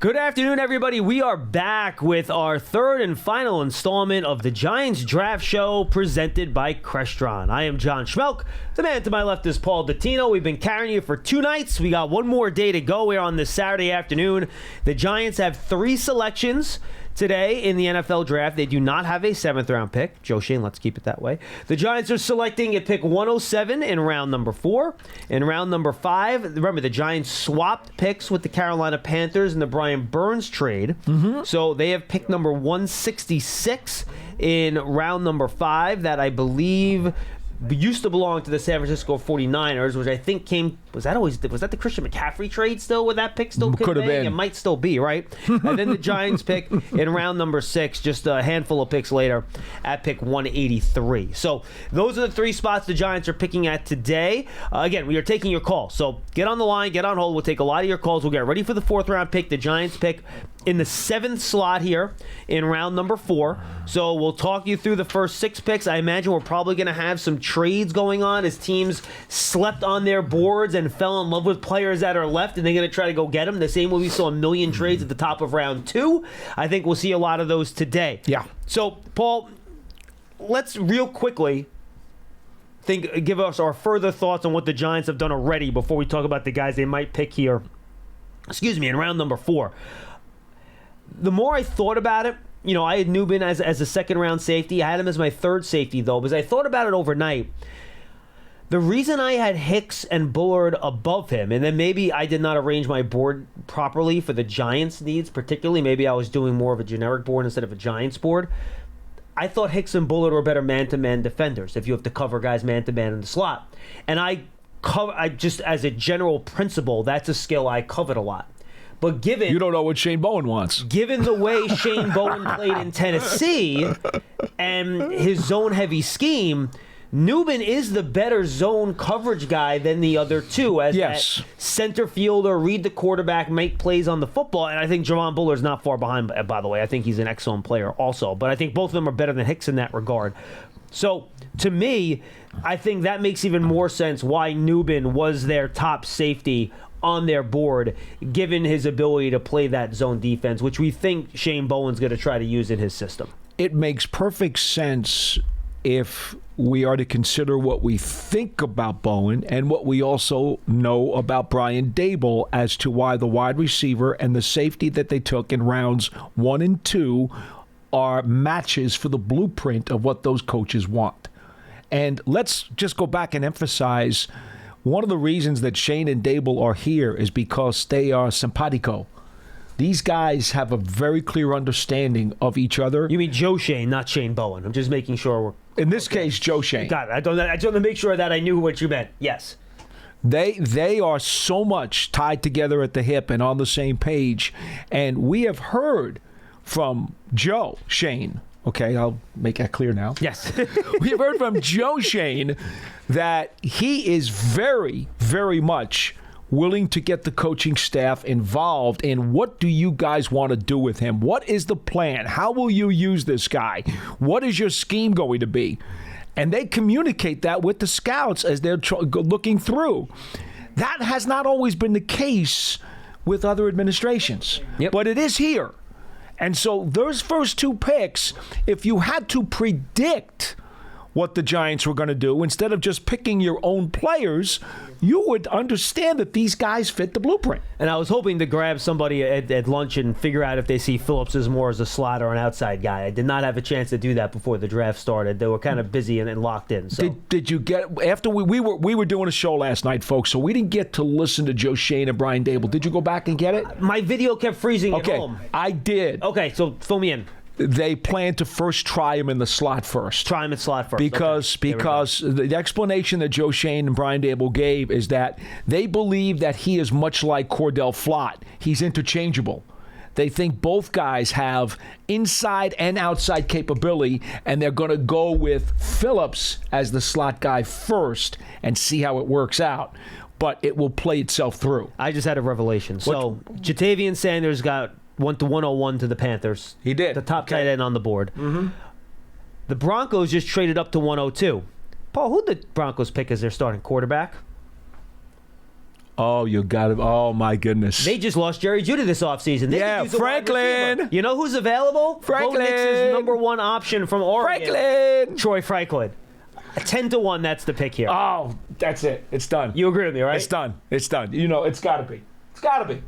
Good afternoon, everybody. We are back with our third and final installment of the Giants Draft Show presented by Crestron. I am John Schmeelk. The man to my left is Paul Dottino. We've been carrying you for 2 nights. We got one more day to go here on this Saturday afternoon. The Giants have 3 selections today in the NFL Draft. They do not have a 7th-round pick. Joe Shane, let's keep it that way. The Giants are selecting at pick 107 in round number 4. In round number 5, remember, the Giants swapped picks with the Carolina Panthers in the Brian Burns trade. So they have pick number 166 in round number 5 that I believe used to belong to the San Francisco 49ers, which I think was that the Christian McCaffrey trade still? Would that pick still could have been? It might still be, right? And then the Giants pick in round number 6, just a handful of picks later, at pick 183. So those are the 3 spots the Giants are picking at today. Again, we are taking your calls. So get on the line, get on hold. We'll take a lot of your calls. We'll get ready for the 4th-round pick. The Giants pick in the 7th slot here in round number 4. So we'll talk you through the first 6 picks. I imagine we're probably going to have some trades going on as teams slept on their boards and fell in love with players that are left, and they're going to try to go get them. The same way we saw a million trades at the top of round 2. I think we'll see a lot of those today. Yeah. So, Paul, let's real quickly give us our further thoughts on what the Giants have done already before we talk about the guys they might pick here. In round number 4. The more I thought about it, I had Nubin as a 2nd-round safety. I had him as my 3rd safety, though, because I thought about it overnight. The reason I had Hicks and Bullard above him, and then maybe I did not arrange my board properly for the Giants' needs, particularly maybe I was doing more of a generic board instead of a Giants board. I thought Hicks and Bullard were better man-to-man defenders if you have to cover guys man-to-man in the slot. And I just, as a general principle, that's a skill I covet a lot. But given you don't know what Shane Bowen wants. Given the way Shane Bowen played in Tennessee and his zone-heavy scheme, Nubin is the better zone coverage guy than the other 2 as that center fielder, read the quarterback, make plays on the football. And I think Javon Bullard's not far behind, by the way. I think he's an excellent player also. But I think both of them are better than Hicks in that regard. So, to me, I think that makes even more sense why Nubin was their top safety on their board, given his ability to play that zone defense, which we think Shane Bowen's going to try to use in his system. It makes perfect sense if we are to consider what we think about Bowen and what we also know about Brian Daboll as to why the wide receiver and the safety that they took in rounds 1 and 2 are matches for the blueprint of what those coaches want. And let's just go back and emphasize one of the reasons that Shane and Daboll are here is because they are simpatico. These guys have a very clear understanding of each other. You mean Joe Shane, not Shane Bowen. I'm just making sure we're... In this case, Joe Shane. Got it. I just want to make sure that I knew what you meant. Yes. They are so much tied together at the hip and on the same page. And we have heard from Joe Shane. Okay, I'll make that clear now. Yes. We have heard from Joe Shane that he is very, very much willing to get the coaching staff involved in what do you guys want to do with him? What is the plan? How will you use this guy? What is your scheme going to be? And they communicate that with the scouts as they're looking through. That has not always been the case with other administrations, but it is here. And so those first 2 picks, if you had to predict what the Giants were going to do, instead of just picking your own players, you would understand that these guys fit the blueprint. And I was hoping to grab somebody at lunch and figure out if they see Phillips as more as a slot or an outside guy. I did not have a chance to do that before the draft started. They were kind of busy and locked in. So. Did you get, after we were doing a show last night, folks, so we didn't get to listen to Joe Shane and Brian Daboll. Did you go back and get it? My video kept freezing at home. I did. Okay, so fill me in. They plan to first try him in the slot first. Try him in slot first. Because the explanation that Joe Shane and Brian Daboll gave is that they believe that he is much like Cordell Flott. He's interchangeable. They think both guys have inside and outside capability, and they're going to go with Phillips as the slot guy first and see how it works out. But it will play itself through. I just had a revelation. So Jatavian Sanders went to 101 to the Panthers. He did. The top tight end on the board. Mm-hmm. The Broncos just traded up to 102. Paul, who did the Broncos pick as their starting quarterback? Oh, you got it. Oh, my goodness. They just lost Jerry Jeudy this offseason. They Yeah, could use a wide Franklin. receiver. You know who's available? Franklin. Bo Nix's number one option from Oregon. Franklin. Troy Franklin. 10-1, that's the pick here. Oh, that's it. It's done. You agree with me, right? It's done. It's done. You know, it's got to be. It's got to be.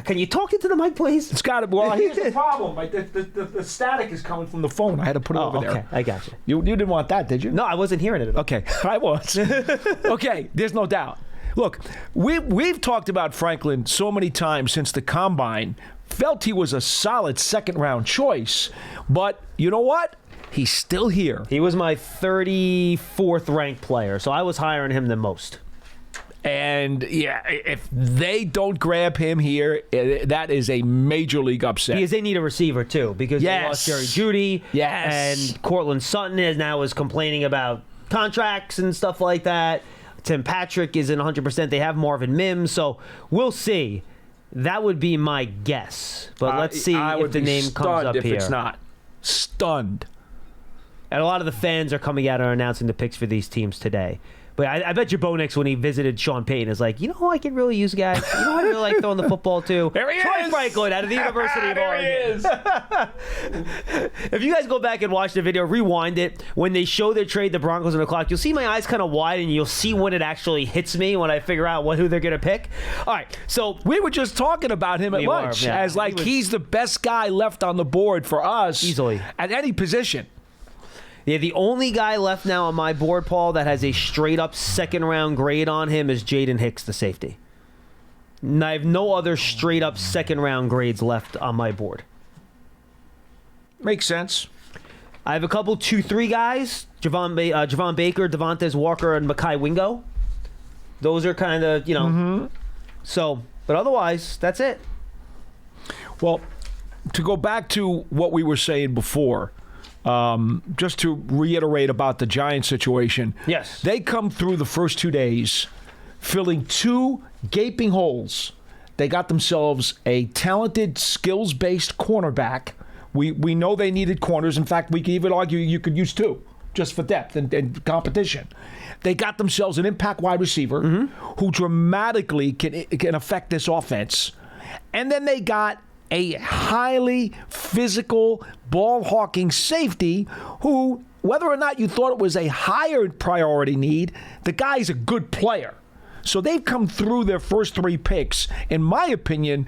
Can you talk into the mic, please? It's got to be. Well, here's the problem. Like, the static is coming from the phone. I had to put it over okay. there. I got you. You didn't want that, did you? No, I wasn't hearing it at all. Okay, I was. Okay, there's no doubt. Look, we've talked about Franklin so many times since the Combine. Felt he was a solid second-round choice. But you know what? He's still here. He was my 34th ranked player, so I was higher on him than most. And, yeah, if they don't grab him here, that is a major league upset. Because they need a receiver, too, because they lost Jerry Jeudy. Yes. And Cortland Sutton is complaining about contracts and stuff like that. Tim Patrick isn't 100%. They have Marvin Mims, so we'll see. That would be my guess. But let's see if the name comes up if here. It's not. Stunned. And a lot of the fans are coming out and announcing the picks for these teams today. But I bet you Bo Nix, when he visited Sean Payton, is like, you know who I can really use, guys? You know who I really like throwing the football to? There he Troy is! Franklin out of the University of Oregon. There he is! If you guys go back and watch the video, rewind it, when they show their trade, the Broncos on the clock, you'll see my eyes kind of widen, and you'll see when it actually hits me when I figure out who they're going to pick. All right, so We were just talking about him at We lunch were, yeah. as like He was- he's the best guy left on the board for us. Easily. At any position. yeah, the only guy left now on my board, Paul, that has a straight-up second-round grade on him is Jaden Hicks, the safety. And I have no other straight-up second-round grades left on my board. Makes sense. I have a couple 2-3 guys, Javon Baker, Devontae Walker, and Mekhi Wingo. Those are kind of, So, but otherwise, that's it. Well, to go back to what we were saying before, just to reiterate about the Giants situation. Yes. They come through the first 2 days filling 2 gaping holes. They got themselves a talented, skills-based cornerback. We know they needed corners. In fact, we could even argue you could use 2 just for depth and competition. They got themselves an impact wide receiver who dramatically can affect this offense. And then they got a highly physical, ball-hawking safety who, whether or not you thought it was a higher priority need, the guy's a good player. So they've come through their first 3 picks, in my opinion,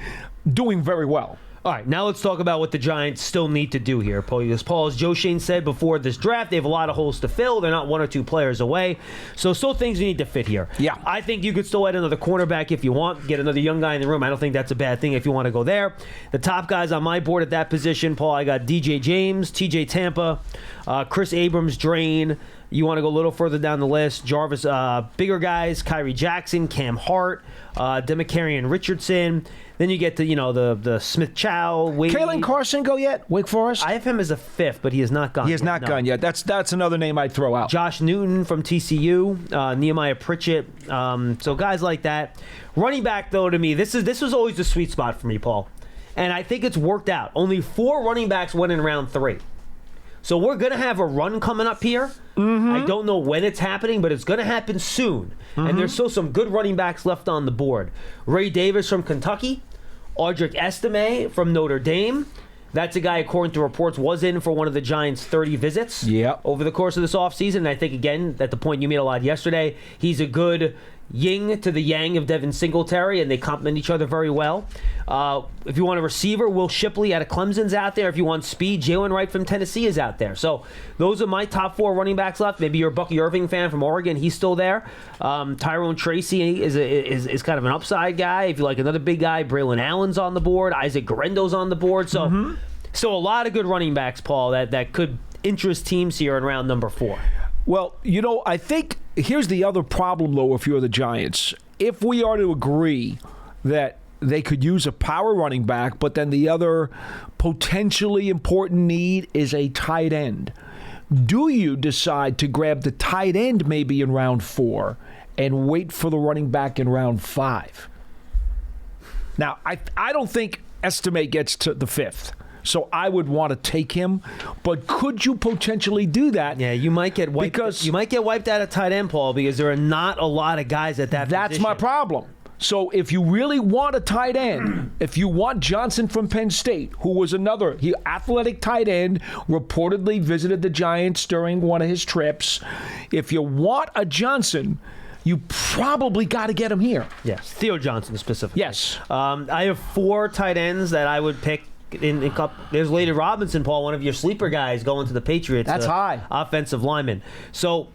doing very well. All right, now let's talk about what the Giants still need to do here, Paul. As Joe Shane said before this draft, they have a lot of holes to fill. They're not 1 or 2 players away. So still things you need to fit here. Yeah. I think you could still add another cornerback if you want, get another young guy in the room. I don't think that's a bad thing if you want to go there. The top guys on my board at that position, Paul, I got DJ James, TJ Tampa, Chris Abrams, Drain. You want to go a little further down the list, Jarvis, bigger guys, Kyrie Jackson, Cam Hart, Demarcarian Richardson. Then you get to, the Smith Chow, Wade. Kalen Carson go yet? Wake Forest? I have him as a 5th, but he has not gone He has not gone yet. That's another name I'd throw out. Josh Newton from TCU, Nehemiah Pritchett. So guys like that. Running back, though, to me, this was always the sweet spot for me, Paul. And I think it's worked out. Only 4 running backs went in round 3. So we're going to have a run coming up here. I don't know when it's happening, but it's going to happen soon. And there's still some good running backs left on the board. Ray Davis from Kentucky. Audric Estime from Notre Dame. That's a guy, according to reports, was in for one of the Giants' 30 visits over the course of this offseason. And I think, again, at the point you made a lot yesterday, he's a good yin to the yang of Devin Singletary, and they complement each other very well. If you want a receiver, Will Shipley out of Clemson's out there. If you want speed, Jalen Wright from Tennessee is out there. So those are my top 4 running backs left. Maybe you're a Bucky Irving fan from Oregon. He's still there. Tyrone Tracy is kind of an upside guy. If you like another big guy, Braylon Allen's on the board. Isaac Guerendo's on the board. So still a lot of good running backs, Paul, that could interest teams here in round number 4. Well, I think here's the other problem, though, if you're the Giants. If we are to agree that they could use a power running back, but then the other potentially important need is a tight end, do you decide to grab the tight end maybe in round 4 and wait for the running back in round 5? Now, I don't think Estime gets to the 5th. So I would want to take him, but could you potentially do that? Yeah, you might get wiped. You might get wiped out at tight end, Paul, because there are not a lot of guys at that. That's position. my problem. So if you really want a tight end, if you want Johnson from Penn State, who was another athletic tight end, reportedly visited the Giants during one of his trips, if you want a Johnson, you probably got to get him here. Yes, Theo Johnson specifically. Yes. I have 4 tight ends that I would pick. In cup, there's Lady Robinson, Paul, one of your sleeper guys going to the Patriots. That's high. Offensive lineman. So,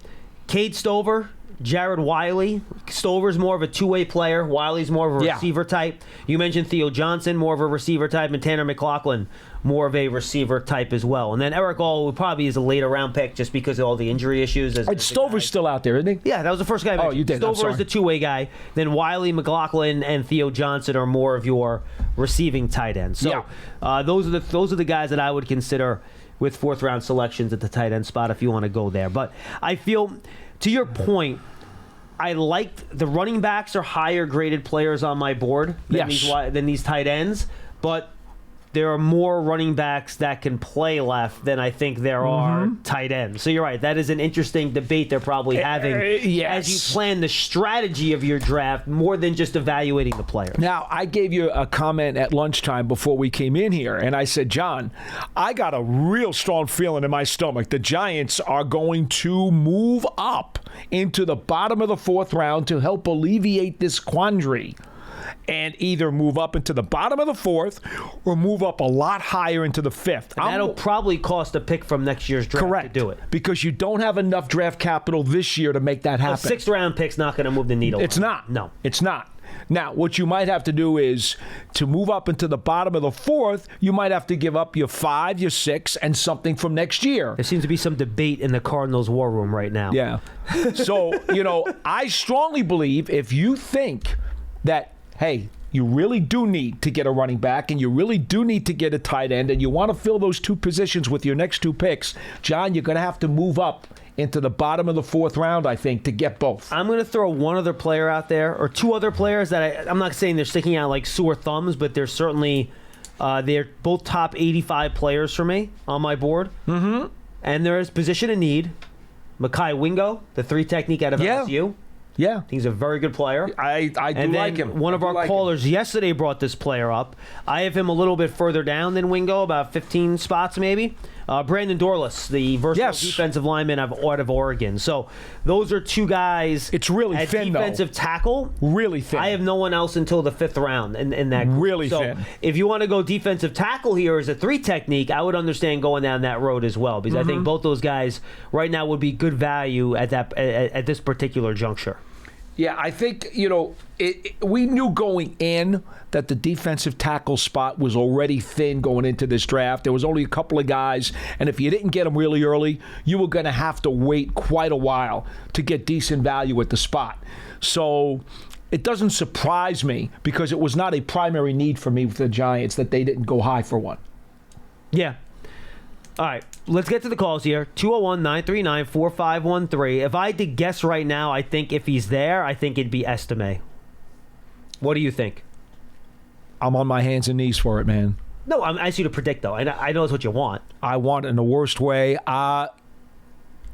Cade Stover, Jared Wiley. Stover's more of a two-way player. Wiley's more of a receiver type. You mentioned Theo Johnson, more of a receiver type, and Tanner McLaughlin, more of a receiver type as well. And then Eric All probably is a later round pick just because of all the injury issues. Stover's still out there, isn't he? Yeah, that was the first guy I mentioned. Oh, you did. Stover is the two-way guy. Then Wiley, McLaughlin, and Theo Johnson are more of your receiving tight ends. So those are the guys that I would consider with fourth-round selections at the tight end spot if you want to go there. But I feel, to your point, I like the running backs are higher graded players on my board than these tight ends, but there are more running backs that can play left than I think there are tight ends. So you're right. That is an interesting debate they're probably having as you plan the strategy of your draft more than just evaluating the player. Now, I gave you a comment at lunchtime before we came in here, and I said, John, I got a real strong feeling in my stomach. The Giants are going to move up into the bottom of the 4th round to help alleviate this quandary. And either move up into the bottom of the 4th or move up a lot higher into the 5th. And that'll probably cost a pick from next year's draft to do it. Because you don't have enough draft capital this year to make that happen. A 6th-round pick's not going to move the needle. It's not. No. It's not. Now, what you might have to do is to move up into the bottom of the 4th, you might have to give up your 5, your 6, and something from next year. There seems to be some debate in the Cardinals' war room right now. Yeah. So, I strongly believe if you think that, hey, you really do need to get a running back and you really do need to get a tight end and you want to fill those 2 positions with your next 2 picks, John, you're going to have to move up into the bottom of the 4th round, I think, to get both. I'm going to throw one other player out there, or 2 other players that I'm not saying they're sticking out like sore thumbs, but they're certainly they're both top 85 players for me on my board. Mm-hmm. And there is position of need. Mekhi Wingo, the 3 technique out of LSU. Yeah. He's a very good player. I do like him. One of our callers yesterday brought this player up. I have him a little bit further down than Wingo, about 15 spots maybe. Brandon Dorlus, the versatile defensive lineman out of Oregon. So those are 2 guys. It's really at thin, defensive tackle. Really thin. I have no one else until the 5th round in that group. Really so thin. If you want to go defensive tackle here as a 3 technique, I would understand going down that road as well, because I think both those guys right now would be good value at this particular juncture. Yeah, I think, we knew going in that the defensive tackle spot was already thin going into this draft. There was only a couple of guys, and if you didn't get them really early, you were going to have to wait quite a while to get decent value at the spot. So it doesn't surprise me, because it was not a primary need for me with the Giants that they didn't go high for one. Yeah. All right, let's get to the calls here. 201-939-4513. If I had to guess right now, I think if he's there, I think it'd be Estime. What do you think? I'm on my hands and knees for it, man. No, I'm asking you to predict, though. I know it's what you want. I want it in the worst way.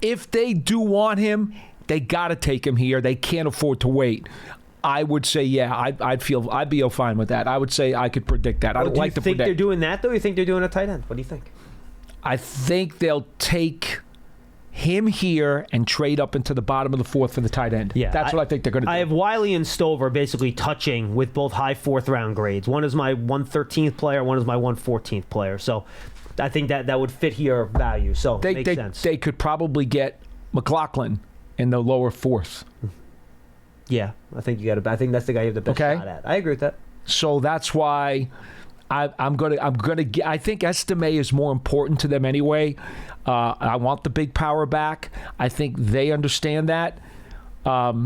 If they do want him, they got to take him here. They can't afford to wait. I would say, I'd be fine with that. I would say I could predict that. I'd like to predict. Do you think they're doing that, though? Or you think they're doing a tight end? What do you think? I think they'll take him here and trade up into the bottom of the 4th for the tight end. Yeah, that's what I think they're going to do. I have Wiley and Stover basically touching with both high 4th round grades. One is my 113th player, one is my 114th player. So I think that would fit here value. So it makes sense. They could probably get McLaughlin in the lower 4th. Yeah, I think I think that's the guy you have the best shot at. I agree with that. So that's why I think Estime is more important to them anyway. I want the big power back. I think they understand that.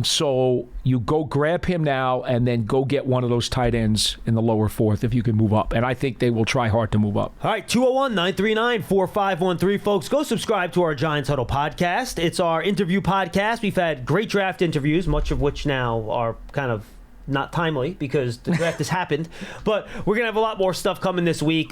So you go grab him now and then go get one of those tight ends in the lower 4th if you can move up. And I think they will try hard to move up. All right, 201-939-4513, folks. Go subscribe to our Giants Huddle podcast. It's our interview podcast. We've had great draft interviews, much of which now are kind of not timely because the draft has happened. But we're going to have a lot more stuff coming this week.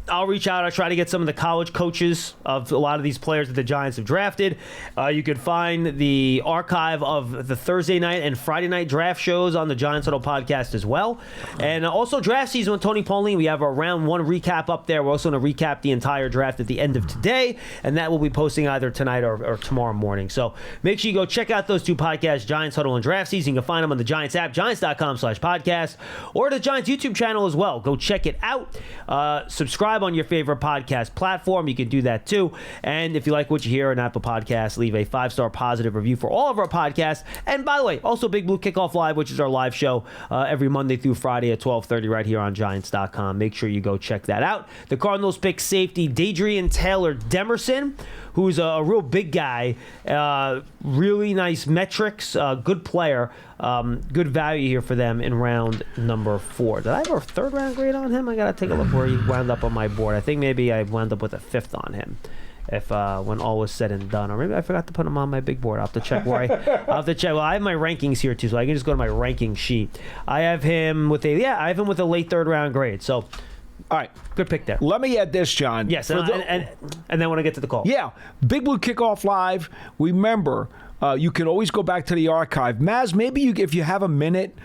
I'll reach out. I'll try to get some of the college coaches of a lot of these players that the Giants have drafted. You can find the archive of the Thursday night and Friday night draft shows on the Giants Huddle podcast as well. And also draft season with Tony Pauline. We have our round 1 recap up there. We're also going to recap the entire draft at the end of today, and that will be posting either tonight or tomorrow morning. So make sure you go check out those 2 podcasts, Giants Huddle and Draft Season. You can find them on the Giants app, giants.com/podcast, or the Giants YouTube channel as well. Go check it out. Subscribe on your favorite podcast platform. You can do that too. And if you like what you hear on Apple Podcasts, leave a 5-star positive review for all of our podcasts. And by the way, also Big Blue Kickoff Live, which is our live show every Monday through Friday at 12:30 right here on Giants.com. Make sure you go check that out. The Cardinals pick safety Dadrian Taylor Demerson, who's a real big guy, really nice metrics, good player, good value here for them in round number 4. Did I have a 3rd round grade on him? I got to take a look where he wound up on my board. I think maybe I wound up with a 5th on him. If when all was said and done, or maybe I forgot to put him on my big board. I'll have to check where I'll have to check. Well, I have my rankings here too, so I can just go to my ranking sheet. I have him with a late 3rd round grade. So, all right, good pick there. Let me add this, John. Yes, and then when I get to the call. Yeah, Big Blue Kickoff Live. Remember, you can always go back to the archive. Maz, maybe if you have a minute,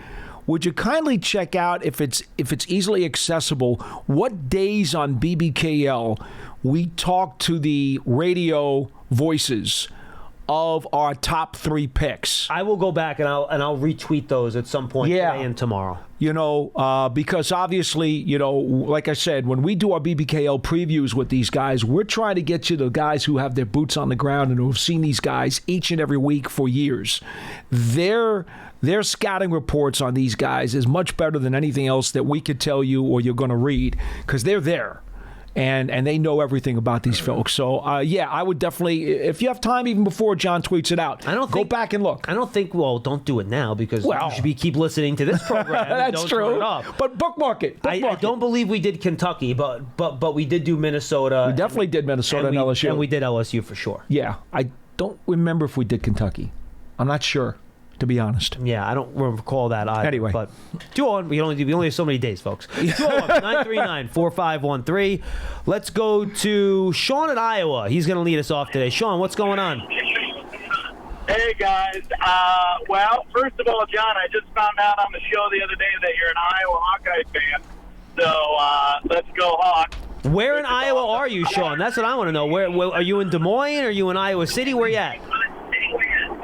would you kindly check out, if it's easily accessible, what days on BBKL we talk to the radio voices of our top 3 picks? I will go back and I'll retweet those at some point today and tomorrow. Because obviously, like I said, when we do our BBKL previews with these guys, we're trying to get you the guys who have their boots on the ground and who have seen these guys each and every week for years. Their scouting reports on these guys is much better than anything else that we could tell you or you're going to read, because they're there. And they know everything about these folks. So, I would definitely, if you have time even before John tweets it out, go back and look. I don't think, don't do it now, because you should keep listening to this program. That's don't true. Turn it off. But bookmark it. I don't believe we did Kentucky, but we did do Minnesota. We definitely did Minnesota and LSU. And we did LSU for sure. Yeah. I don't remember if we did Kentucky. I'm not sure, to be honest. Yeah, I don't recall that either. Anyway. But 201, we only have so many days, folks. 201-939-4513. Let's go to Sean in Iowa. He's going to lead us off today. Sean, what's going on? Hey, guys. Well, first of all, John, I just found out on the show the other day that you're an Iowa Hawkeye fan. So, let's go Hawks. Where in Iowa are you, Sean? That's what I want to know. Where are you in Des Moines? Are you in Iowa City? Where you at?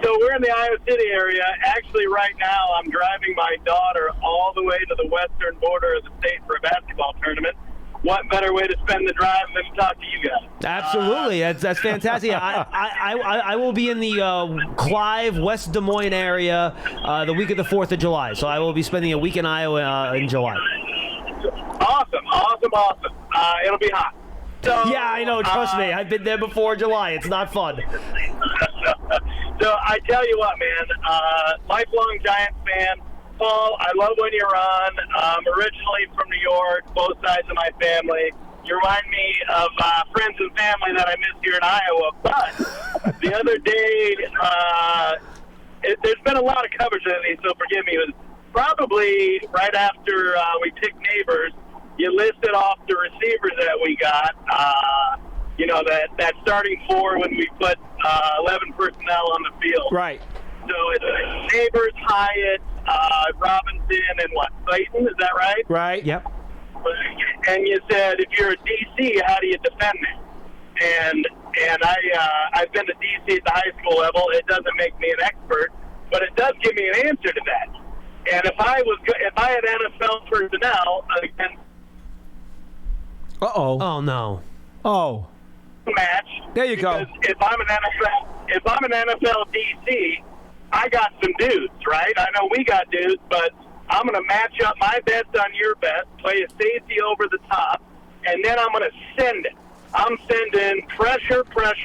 So we're in the Iowa City area. Actually, right now, I'm driving my daughter all the way to the western border of the state for a basketball tournament. What better way to spend the drive than to talk to you guys? Absolutely. That's fantastic. I will be in the Clive, West Des Moines area the week of the 4th of July. So I will be spending a week in Iowa in July. Awesome. It'll be hot. So, yeah, I know. Trust me. I've been there before July. It's not fun. So I tell you what, man, lifelong Giants fan. Paul, I love when you're on. Originally from New York, both sides of my family. You remind me of friends and family that I miss here in Iowa. But the other day, there's been a lot of coverage lately, so forgive me. It was probably right after we picked Neighbors. You listed off the receivers that we got. That starting 4 when we put 11 personnel on the field. Right. So it's Neighbors, Hyatt, Robinson, and Clayton, is that right? Right. Yep. And you said, if you're a DC, how do you defend it? And I've been to DC at the high school level. It doesn't make me an expert, but it does give me an answer to that. And if I had NFL personnel against Oh no. Oh. match. There you go. If I'm an NFL DC, I got some dudes, right? I know we got dudes, but I'm going to match up my bets on your bets, play a safety over the top, and then I'm going to send it. I'm sending pressure, because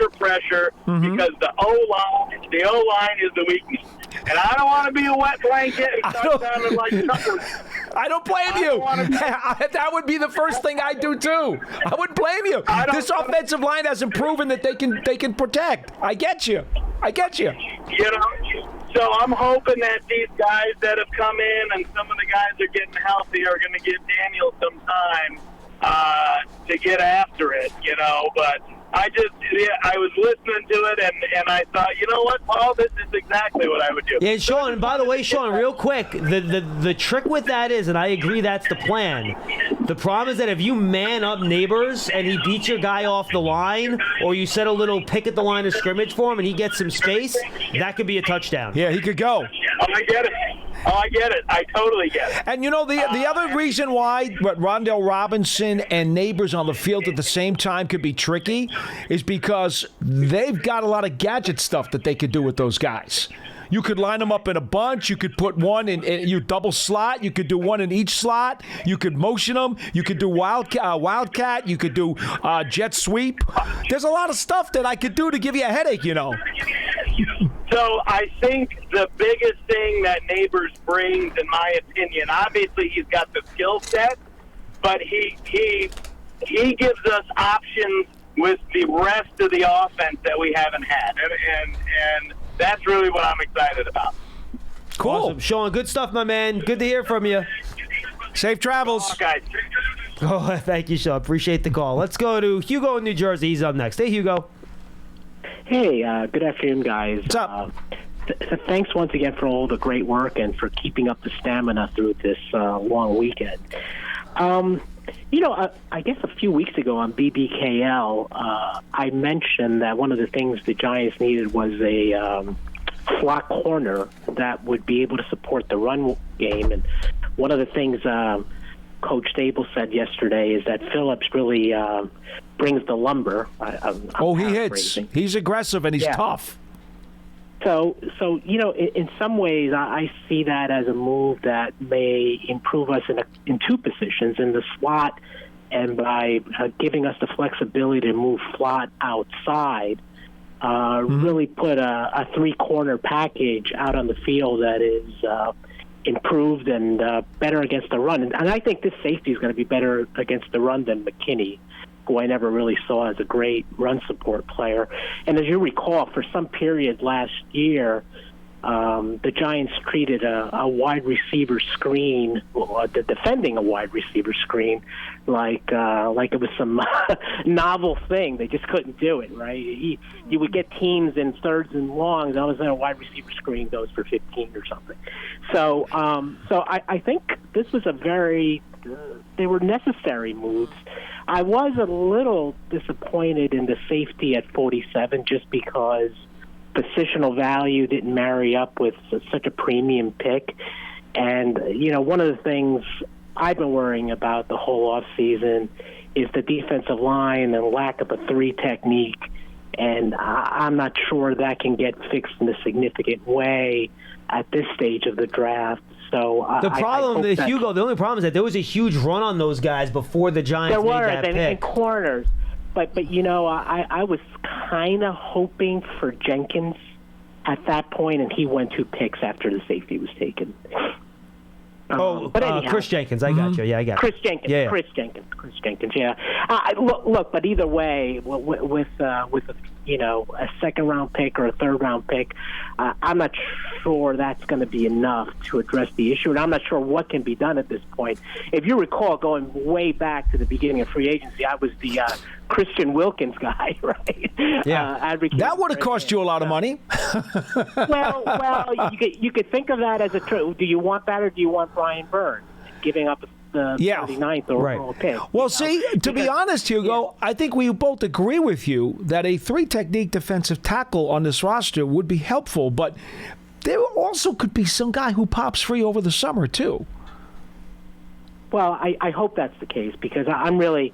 the O-line is the weakness. And I don't want to be a wet blanket and start sounding like something. I don't blame you. That would be the first thing I'd do too. I wouldn't blame you. This offensive line hasn't proven that they can protect. I get you. So I'm hoping that these guys that have come in and some of the guys are getting healthy are going to give Daniel some time to get after it, but I was listening to it, and I thought, you know what, Paul, this is exactly what I would do. Yeah, Sean, and by the way, Sean, real quick, the trick with that is, and I agree that's the plan, the problem is that if you man up Neighbors and he beats your guy off the line, or you set a little pick at the line of scrimmage for him and he gets some space, that could be a touchdown. Yeah, he could go. I get it. I totally get it. And, the other reason why Rondell Robinson and Neighbors on the field at the same time could be tricky is because they've got a lot of gadget stuff that they could do with those guys. You could line them up in a bunch. You could put one in you double slot. You could do one in each slot. You could motion them. You could do wildcat. You could do jet sweep. There's a lot of stuff that I could do to give you a headache, So I think the biggest thing that Neighbors brings, in my opinion, obviously he's got the skill set, but he gives us options with the rest of the offense that we haven't had, and that's really what I'm excited about. Cool. Awesome. Sean, good stuff, my man. Good to hear from you. Safe travels. Guys. Oh, thank you, Sean. Appreciate the call. Let's go to Hugo in New Jersey. He's up next. Hey, Hugo. Hey, good afternoon, guys. What's up? So thanks once again for all the great work and for keeping up the stamina through this long weekend. I guess a few weeks ago on BBKL, I mentioned that one of the things the Giants needed was a slot corner that would be able to support the run game. And one of the things Coach Stable said yesterday is that Phillips really brings the lumber. He hits. He's aggressive and he's tough. So in some ways, I see that as a move that may improve us in two positions, in the slot, and by giving us the flexibility to move slot outside, really put a three-corner package out on the field that is improved and better against the run. And I think this safety is going to be better against the run than McKinney, who I never really saw as a great run support player. And as you recall, for some period last year, the Giants treated a wide receiver screen, defending a wide receiver screen, like it was some novel thing. They just couldn't do it, right? You would get teams in thirds and longs, all of a sudden a wide receiver screen goes for 15 or something. So I think this was they were necessary moves. I was a little disappointed in the safety at 47 just because positional value didn't marry up with such a premium pick. And, one of the things I've been worrying about the whole offseason is the defensive line and lack of a three technique. And I'm not sure that can get fixed in a significant way at this stage of the draft. So the problem, Hugo, the only problem is that there was a huge run on those guys before the Giants made that pick. And corners. But I was kind of hoping for Jenkins at that point, and he went 2 picks after the safety was taken. But anyhow, Chris Jenkins, I got you. Yeah, I got Chris Jenkins. Yeah. Chris Jenkins. Yeah. Look, but either way, with a second-round pick or a third-round pick, I'm not sure that's going to be enough to address the issue, and I'm not sure what can be done at this point. If you recall, going way back to the beginning of free agency, I was the Christian Wilkins guy, right? Yeah. That would have cost you a lot of money. well, you could think of that as do you want that or do you want Brian Burns giving up the 39th overall pick? Well, to be honest, Hugo, I think we both agree with you that a three-technique defensive tackle on this roster would be helpful, but there also could be some guy who pops free over the summer, too. Well, I hope that's the case because I'm really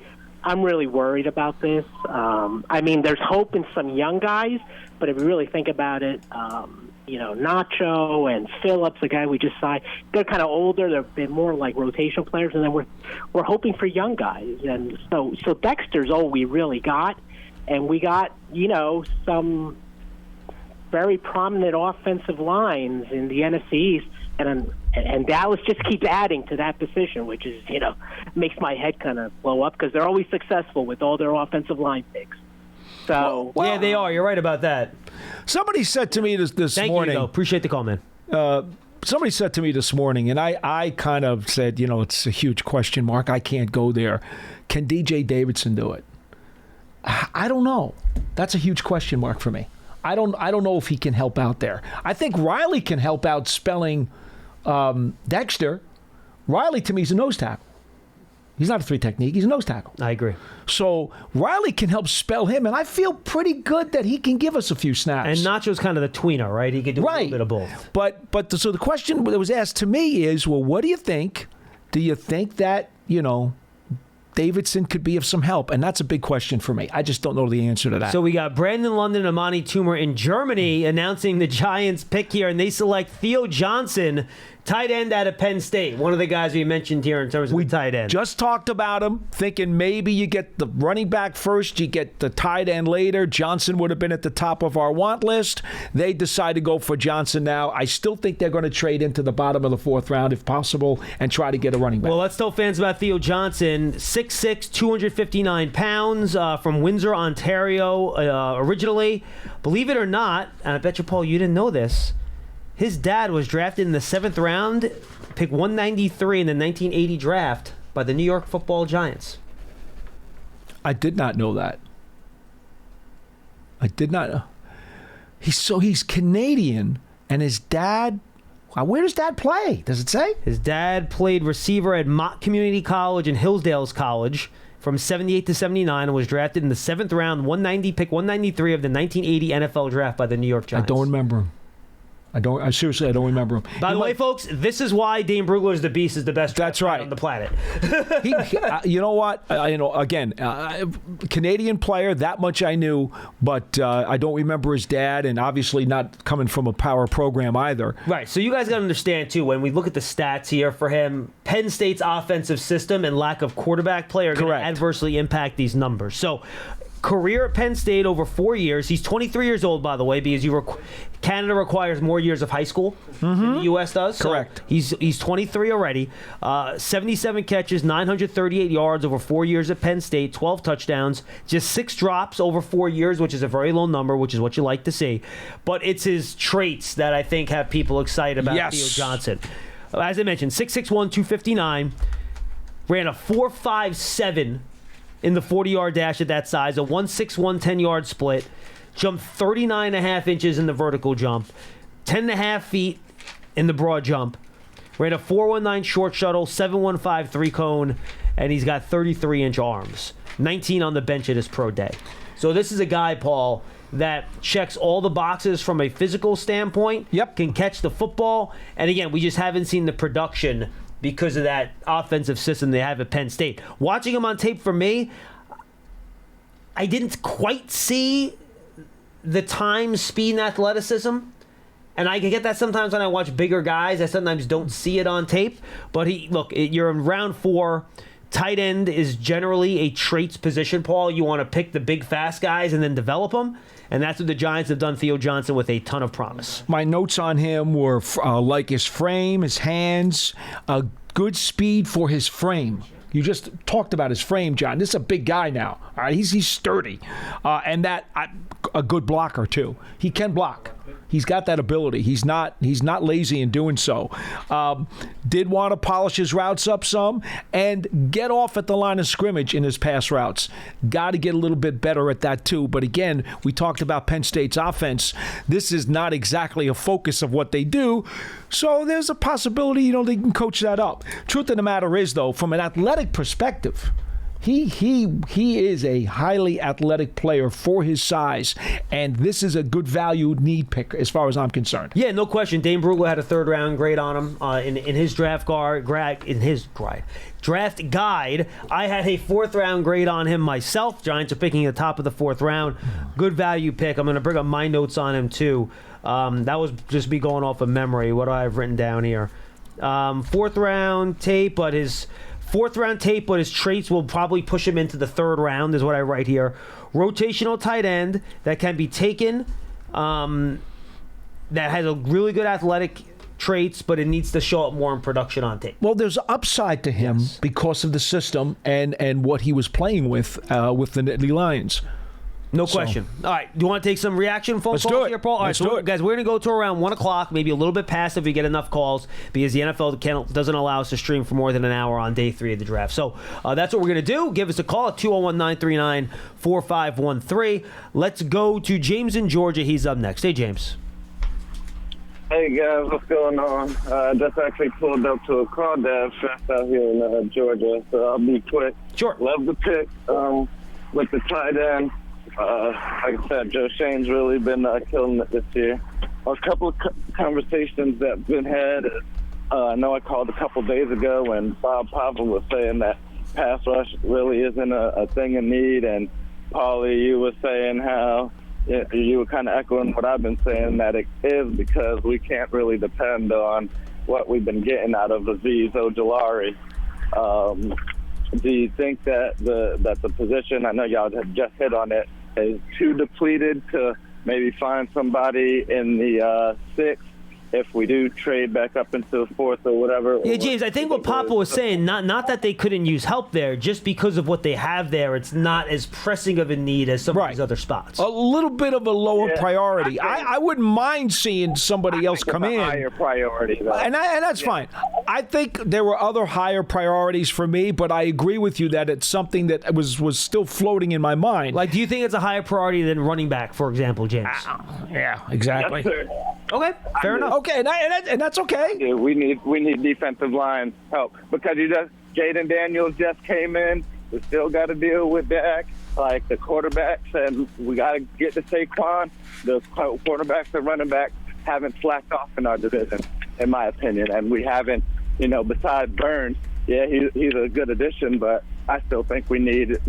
worried about this. There's hope in some young guys, but if you really think about it, Nacho and Phillips, the guy we just signed, they're kind of older. They're more like rotation players, and then we're hoping for young guys. And so Dexter's all we really got, and we got some very prominent offensive lines in the NFC East, and Dallas just keeps adding to that position, which is makes my head kind of blow up because they're always successful with all their offensive line picks. So yeah, they are. You're right about that. Somebody said to me this Thank morning. You, Appreciate the call, man. somebody said to me this morning, and I kind of said, it's a huge question mark. I can't go there. Can DJ Davidson do it? I don't know. That's a huge question mark for me. I don't know if he can help out there. I think Riley can help out spelling Dexter. Riley, to me, is a nose tackle. He's not a three technique. He's a nose tackle. I agree. So Riley can help spell him, and I feel pretty good that he can give us a few snaps. And Nacho's kind of the tweener, right? He could do a little bit of both. But so the question that was asked to me is, well, what do you think? Do you think that, Davidson could be of some help? And that's a big question for me. I just don't know the answer to that. So we got Brandon London and Amani Toomer in Germany announcing the Giants pick here, and they select Theo Johnson, tight end out of Penn State. One of the guys we mentioned here in terms of the tight end. Just talked about him, thinking maybe you get the running back first, you get the tight end later. Johnson would have been at the top of our want list. They decide to go for Johnson now. I still think they're going to trade into the bottom of the fourth round if possible and try to get a running back. Well, let's tell fans about Theo Johnson. 6'6", 259 pounds, from Windsor, Ontario originally. Believe it or not, and I bet you, Paul, you didn't know this, his dad was drafted in the 7th round, pick 193 in the 1980 draft by the New York Football Giants. I did not know that. I did not know. He's Canadian, and his dad, where does dad play? Does it say? His dad played receiver at Mott Community College and Hillsdale's College from 78 to 79 and was drafted in the 7th round, pick 193 of the 1980 NFL draft by the New York Giants. I don't remember him. I seriously don't remember him. By the way, folks, this is why Dane Brugler's the Beast is the best draft on the planet. You know what? Again, Canadian player, that much I knew, but I don't remember his dad, and obviously not coming from a power program either. Right. So you guys got to understand, too, when we look at the stats here for him, Penn State's offensive system and lack of quarterback play are going to adversely impact these numbers. So career at Penn State over 4 years. He's 23 years old, by the way, because Canada requires more years of high school than the U.S. does. Correct. So he's 23 already. 77 catches, 938 yards over 4 years at Penn State, 12 touchdowns, just 6 drops over 4 years, which is a very low number, which is what you like to see. But it's his traits that I think have people excited about Theo Johnson. As I mentioned, 6'1", 259, ran a 4.57 in the 40-yard dash at that size, a 1.61 10-yard split, jumped 39.5 inches in the vertical jump, 10.5 feet in the broad jump, ran a 4.19 short shuttle, 7.15 three-cone, and he's got 33-inch arms, 19 on the bench at his pro day. So this is a guy, Paul, that checks all the boxes from a physical standpoint, can catch the football, and again, we just haven't seen the production because of that offensive system they have at Penn State. Watching him on tape for me, I didn't quite see the time, speed, and athleticism. And I can get that sometimes when I watch bigger guys. I sometimes don't see it on tape. But you're in round 4. Tight end is generally a traits position, Paul. You want to pick the big, fast guys and then develop them. And that's what the Giants have done Theo Johnson with a ton of promise. My notes on him were like his frame, his hands, good speed for his frame. You just talked about his frame, John. This is a big guy now. All right, he's sturdy, and a good blocker too. He can block. He's got that ability. He's not lazy in doing so. Did want to polish his routes up some and get off at the line of scrimmage in his pass routes. Got to get a little bit better at that too. But again, we talked about Penn State's offense. This is not exactly a focus of what they do. So there's a possibility, they can coach that up. Truth of the matter is, though, from an athletic perspective, He is a highly athletic player for his size, and this is a good value need pick as far as I'm concerned. Yeah, no question. Dane Brugler had a 3rd-round grade on him in his draft guide. I had a 4th-round grade on him myself. Giants are picking at the top of the 4th round. Good value pick. I'm going to bring up my notes on him too. That was just me going off of memory. What do I have written down here? 4th-round tape, but his 4th-round tape, but his traits will probably push him into the 3rd round, is what I write here. Rotational tight end that can be taken, that has a really good athletic traits, but it needs to show up more in production on tape. Well, there's upside to him because of the system and what he was playing with the Nittany Lions. No question. All right. Do you want to take some reaction phone Let's calls do it. here, Paul? All right, Let's so do it. guys, we're going to go to around 1 o'clock, maybe a little bit past if we get enough calls, because the NFL doesn't allow us to stream for more than an hour on day 3 of the draft. So that's what we're going to do. Give us a call at 201-939-4513. Let's go to James in Georgia. He's up next. Hey, James. Hey guys, what's going on? Just actually pulled up to a crawdad fest out here in Georgia, so I'll be quick. Sure. Love the pick with the tight end. Like I said, Joe Shane's really been killing it this year. A couple of conversations that have been had. I know I called a couple days ago when Bob Papa was saying that pass rush really isn't a thing in need, and Paulie, you were saying how you were kind of echoing what I've been saying, that it is because we can't really depend on what we've been getting out of Azeez Ojulari. Do you think that the position, I know y'all have just hit on it, is too depleted to maybe find somebody in the sixth if we do trade back up into the fourth or whatever? Yeah, James, I think what Papa was saying, not that they couldn't use help there, just because of what they have there, it's not as pressing of a need as some of these other spots. A little bit of a lower priority. I wouldn't mind seeing somebody else come in. Higher priority, though. And that's fine. I think there were other higher priorities for me, but I agree with you that it's something that was still floating in my mind. Like, do you think it's a higher priority than running back, for example, James? Yeah, exactly. Yes, sir. Okay, fair enough. Okay, and that's okay. Yeah, we need defensive line help because Jaden Daniels just came in. We still got to deal with Dak, like the quarterbacks, and we got to get to Saquon. The quarterbacks and running backs haven't slacked off in our division, in my opinion, and we haven't. Besides Burns, yeah, he's a good addition, but I still think we need a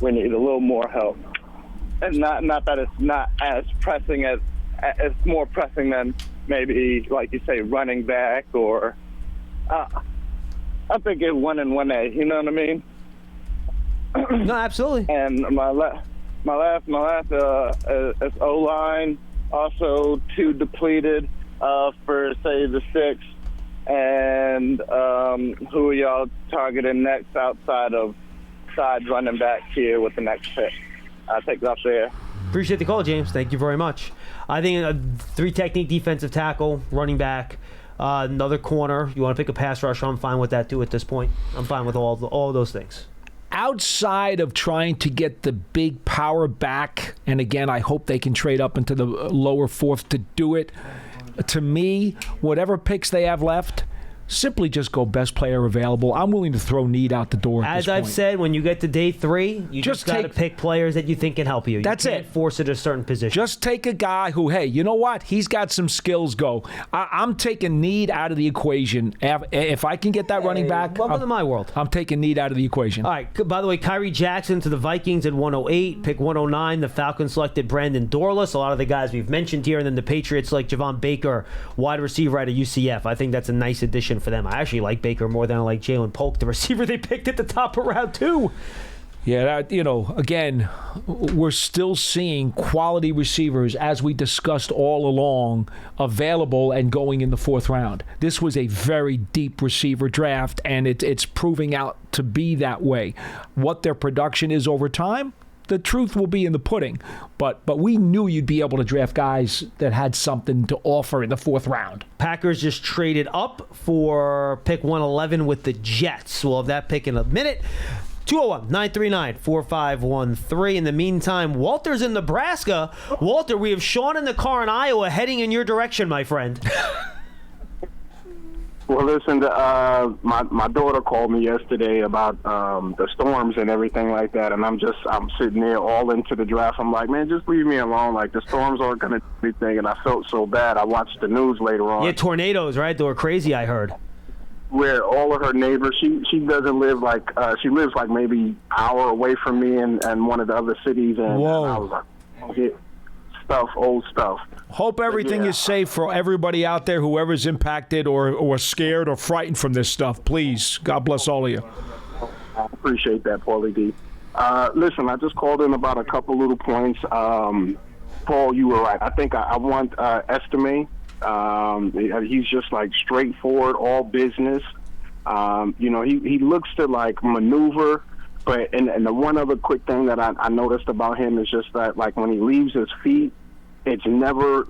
little more help, and not that it's not as pressing as. It's more pressing than maybe, like you say, running back or I think it's 1 and 1A. You know what I mean? No, absolutely. And my last is O-line, also too depleted for say the sixth. And who are y'all targeting next outside of side running back here with the next pick? I'll take it up there. Appreciate the call, James. Thank you very much. I think a 3-technique defensive tackle, running back, another corner. You want to pick a pass rusher? I'm fine with that too at this point. I'm fine with all those things. Outside of trying to get the big power back, and again, I hope they can trade up into the lower fourth to do it. To me, whatever picks they have left, simply just go best player available. I'm willing to throw need out the door at As this I've point. said, when you get to day 3, you just got to pick players that you think can help you. That's you can't it. Force it a certain position. Just take a guy who, hey, you know what? He's got some skills. Go. I'm taking need out of the equation. If I can get that running back, welcome to my world. I'm taking need out of the equation. All right. By the way, Kyrie Jackson to the Vikings at 108. Pick 109. The Falcons selected Brandon Dorlus. A lot of the guys we've mentioned here. And then the Patriots like Javon Baker, wide receiver out of UCF. I think that's a nice addition for them. I actually like Baker more than I like Jalen Polk, the receiver they picked at the top of round 2. Yeah, again, we're still seeing quality receivers, as we discussed all along, available and going in the 4th round. This was a very deep receiver draft, and it's proving out to be that way. What their production is over time, the truth will be in the pudding. But we knew you'd be able to draft guys that had something to offer in the 4th round. Packers just traded up for pick 111 with the Jets. We'll have that pick in a minute. 201-939-4513. In the meantime, Walter's in Nebraska. Walter, we have Sean in the car in Iowa heading in your direction, my friend. Well, listen, my daughter called me yesterday about the storms and everything like that, and I'm sitting there all into the draft. I'm like, man, just leave me alone. Like, the storms aren't going to do anything, and I felt so bad. I watched the news later on. Yeah, tornadoes, right? They were crazy, I heard. Where all of her neighbors, she doesn't live like, she lives like maybe an hour away from me in one of the other cities, and I was like, old stuff. Hope everything is safe for everybody out there, whoever's impacted or scared or frightened from this stuff. Please, God bless all of you. I appreciate that, Paulie D. Listen, I just called in about a couple little points. Paul, you were right. I think I want Estime. He's just like straightforward, all business. He looks to like maneuver But and the one other quick thing that I noticed about him is just that, like, when he leaves his feet, it never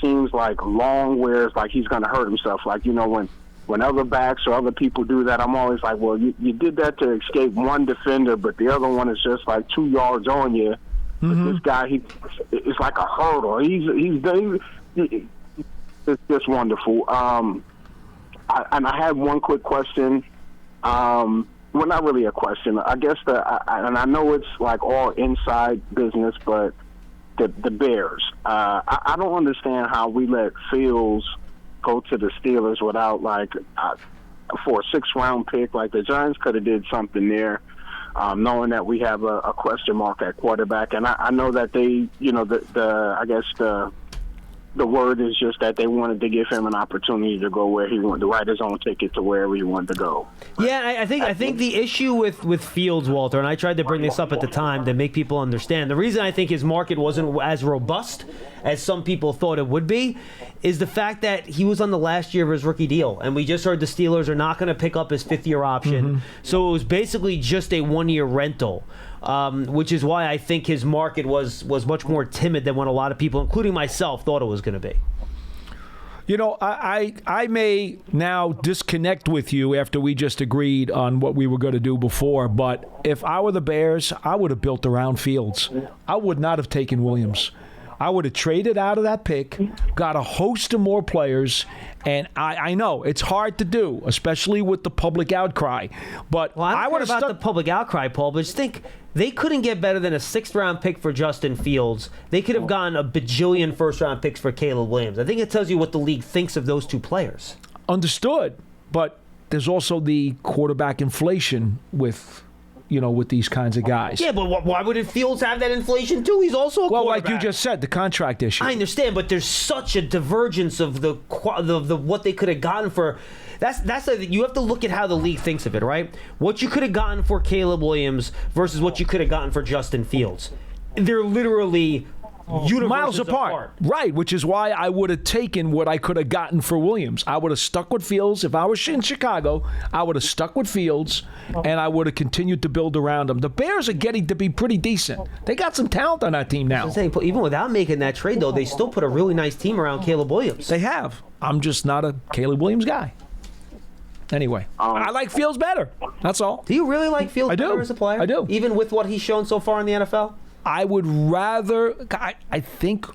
seems like long where it's like he's going to hurt himself. Like, you know, when other backs or other people do that, I'm always like, well, you did that to escape one defender, but the other one is just like 2 yards on you. But this guy, it's like a hurdle. It's just wonderful. And I had one quick question. Well, not really a question. I guess and I know it's like all inside business, but the Bears. I don't understand how we let Fields go to the Steelers without, like, for a 6th round pick. Like, the Giants could have did something there, knowing that we have a question mark at quarterback. And I know that they, you know, I guess the word is just that they wanted to give him an opportunity to go where he wanted, to write his own ticket to wherever he wanted to go. Yeah, I think the issue with Fields, Walter, and I tried to bring this up at the time to make people understand, the reason I think his market wasn't as robust as some people thought it would be is the fact that he was on the last year of his rookie deal, and we just heard the Steelers are not going to pick up his 5th-year option, so it was basically just a 1-year rental. Which is why I think his market was much more timid than what a lot of people, including myself, thought it was going to be. You know, I may now disconnect with you after we just agreed on what we were going to do before, but if I were the Bears, I would have built around Fields. I would not have taken Williams. I would have traded out of that pick, got a host of more players, and I know it's hard to do, especially with the public outcry. But I would have about the public outcry, Paul, but just think they couldn't get better than a 6th-round pick for Justin Fields. They could have gotten a bajillion 1st-round picks for Caleb Williams. I think it tells you what the league thinks of those 2 players. Understood, but there's also the quarterback inflation with these kinds of guys. Yeah, but why would Fields have that inflation too? He's also a quarterback. Well, like you just said, the contract issue. I understand, but there's such a divergence of the what they could have gotten for. You have to look at how the league thinks of it, right? What you could have gotten for Caleb Williams versus what you could have gotten for Justin Fields. They're literally miles apart. Right, which is why I would have taken what I could have gotten for Williams. I would have stuck with Fields. If I was in Chicago, I would have stuck with Fields, and I would have continued to build around him. The Bears are getting to be pretty decent. They got some talent on that team now. I'm saying, even without making that trade, though, they still put a really nice team around Caleb Williams. They have. I'm just not a Caleb Williams guy. Anyway, I like Fields better. That's all. Do you really like Fields better as a player? I do. Even with what he's shown so far in the NFL? I would rather. I think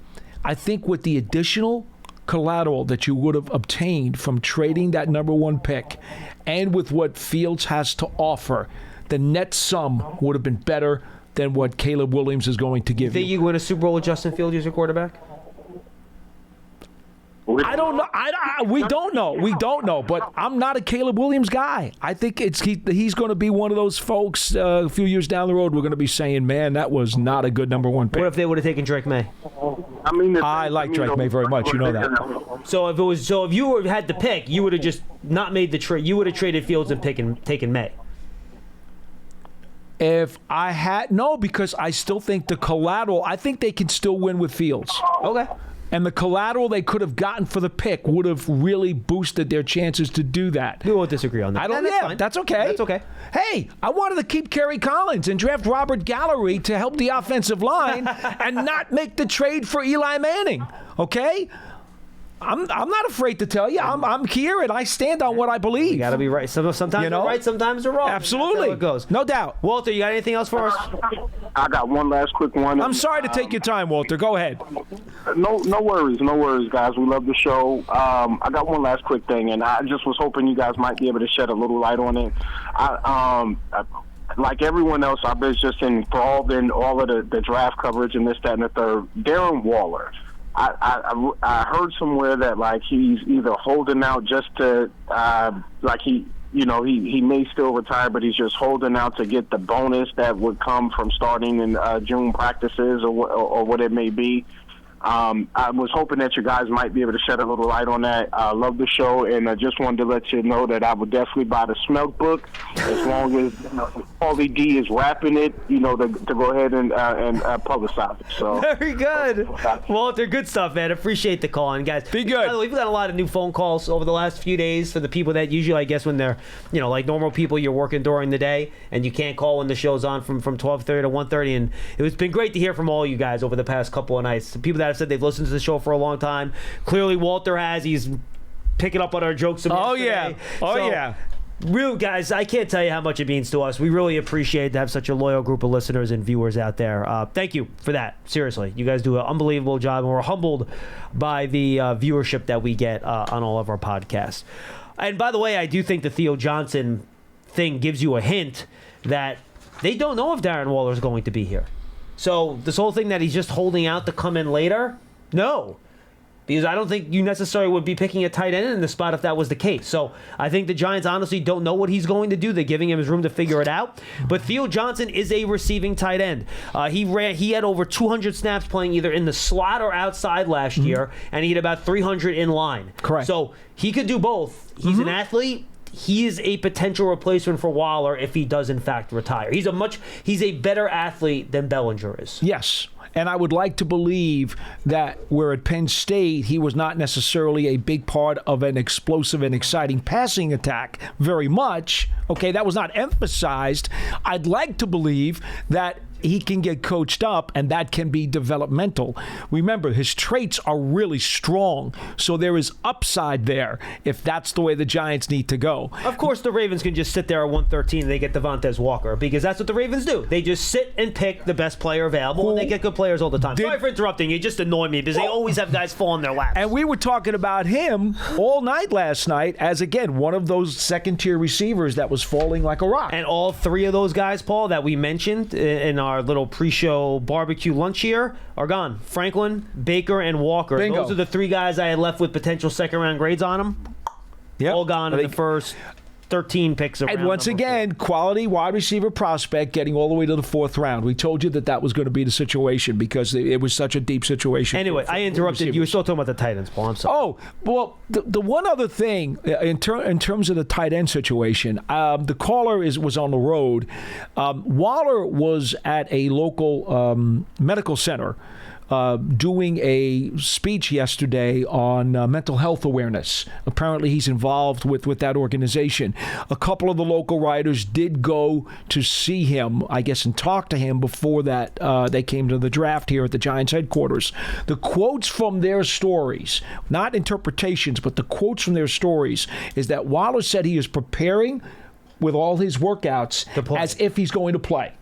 with the additional collateral that you would have obtained from trading that number 1 pick, and with what Fields has to offer, the net sum would have been better than what Caleb Williams is going to give you. Think you win a Super Bowl with Justin Fields as your quarterback? I don't know. We don't know. We don't know. But I'm not a Caleb Williams guy. I think he's going to be one of those folks a few years down the road. We're going to be saying, "Man, that was not a good number 1 pick." What if they would have taken Drake May? I like Drake May very much. You know that. So if you had the pick, you would have just not made the trade. You would have traded Fields and taken May. If I had because I still think the collateral. I think they can still win with Fields. Okay. And the collateral they could have gotten for the pick would have really boosted their chances to do that. We won't disagree on that. That's okay. That's okay. Hey, I wanted to keep Kerry Collins and draft Robert Gallery to help the offensive line and not make the trade for Eli Manning. Okay? I'm not afraid to tell you. I'm here and I stand on what I believe. You got to be right. Sometimes you're right, sometimes you're wrong. Absolutely. That's how it goes. No doubt. Walter, you got anything else for us? I got one last quick one. I'm sorry to take your time, Walter. Go ahead. No worries, guys. We love the show. I got one last quick thing, and I just was hoping you guys might be able to shed a little light on it. Like everyone else, I've been just enthralled in all of the draft coverage and this, that, and the third. Darren Waller. I heard somewhere that like he's either holding out just to he may still retire, but he's just holding out to get the bonus that would come from starting in June practices or what it may be. I was hoping that you guys might be able to shed a little light on that. I love the show, and I just wanted to let you know that I would definitely buy the Schmeelk book as long as Paulie D is rapping it, to go ahead and publicize it. So very good. Walter, good stuff, man. Appreciate the call. And guys, be good. By the way, we've got a lot of new phone calls over the last few days for the people that usually, I guess, when they're, like normal people, you're working during the day and you can't call when the show's on from 12:30 to 1:30. And it's been great to hear from all you guys over the past couple of nights. The people that have said they've listened to the show for a long time. Clearly, Walter has. He's picking up on our jokes. Oh, yeah. Yeah. Real guys, I can't tell you how much it means to us. We really appreciate to have such a loyal group of listeners and viewers out there. Thank you for that. Seriously, you guys do an unbelievable job, and we're humbled by the viewership that we get on all of our podcasts. And by the way, I do think the Theo Johnson thing gives you a hint that they don't know if Darren Waller is going to be here. So this whole thing that he's just holding out to come in later, no. Because I don't think you necessarily would be picking a tight end in the spot if that was the case. So I think the Giants honestly don't know what he's going to do. They're giving him his room to figure it out. But Theo Johnson is a receiving tight end. He had over 200 snaps playing either in the slot or outside last year, and he had about 300 in line. Correct. So he could do both. He's an athlete. He is a potential replacement for Waller if he does in fact retire. He's a better athlete than Bellinger is. Yes. And I would like to believe that where at Penn State, he was not necessarily a big part of an explosive and exciting passing attack very much. Okay, that was not emphasized. I'd like to believe that he can get coached up, and that can be developmental. Remember, his traits are really strong, so there is upside there if that's the way the Giants need to go. Of course, the Ravens can just sit there at 113 and they get Devontae Walker, because that's what the Ravens do. They just sit and pick the best player available, and they get good players all the time. Sorry for interrupting. You just annoy me because they always have guys fall in their laps. And we were talking about him all night last night as, again, one of those second-tier receivers that was falling like a rock. And all three of those guys, Paul, that we mentioned in our little pre-show barbecue lunch here are gone. Franklin, Baker, and Walker. Bingo. Those are the three guys I had left with potential second-round grades on them. Yep. All gone in the first 13 picks of round And once again, quality wide receiver prospect getting all the way to the fourth round. We told you that was going to be the situation because it was such a deep situation. Anyway, I interrupted. You were still talking about the tight ends, Paul. I'm sorry. Oh, well, the one other thing in terms of the tight end situation, the caller was on the road. Waller was at a local medical center doing a speech yesterday on mental health awareness. Apparently he's involved with that organization. A couple of the local writers did go to see him, I guess, and talk to him before that they came to the draft here at the Giants headquarters. The quotes from their stories, not interpretations, but the quotes from their stories, is that Waller said he is preparing with all his workouts as if he's going to play.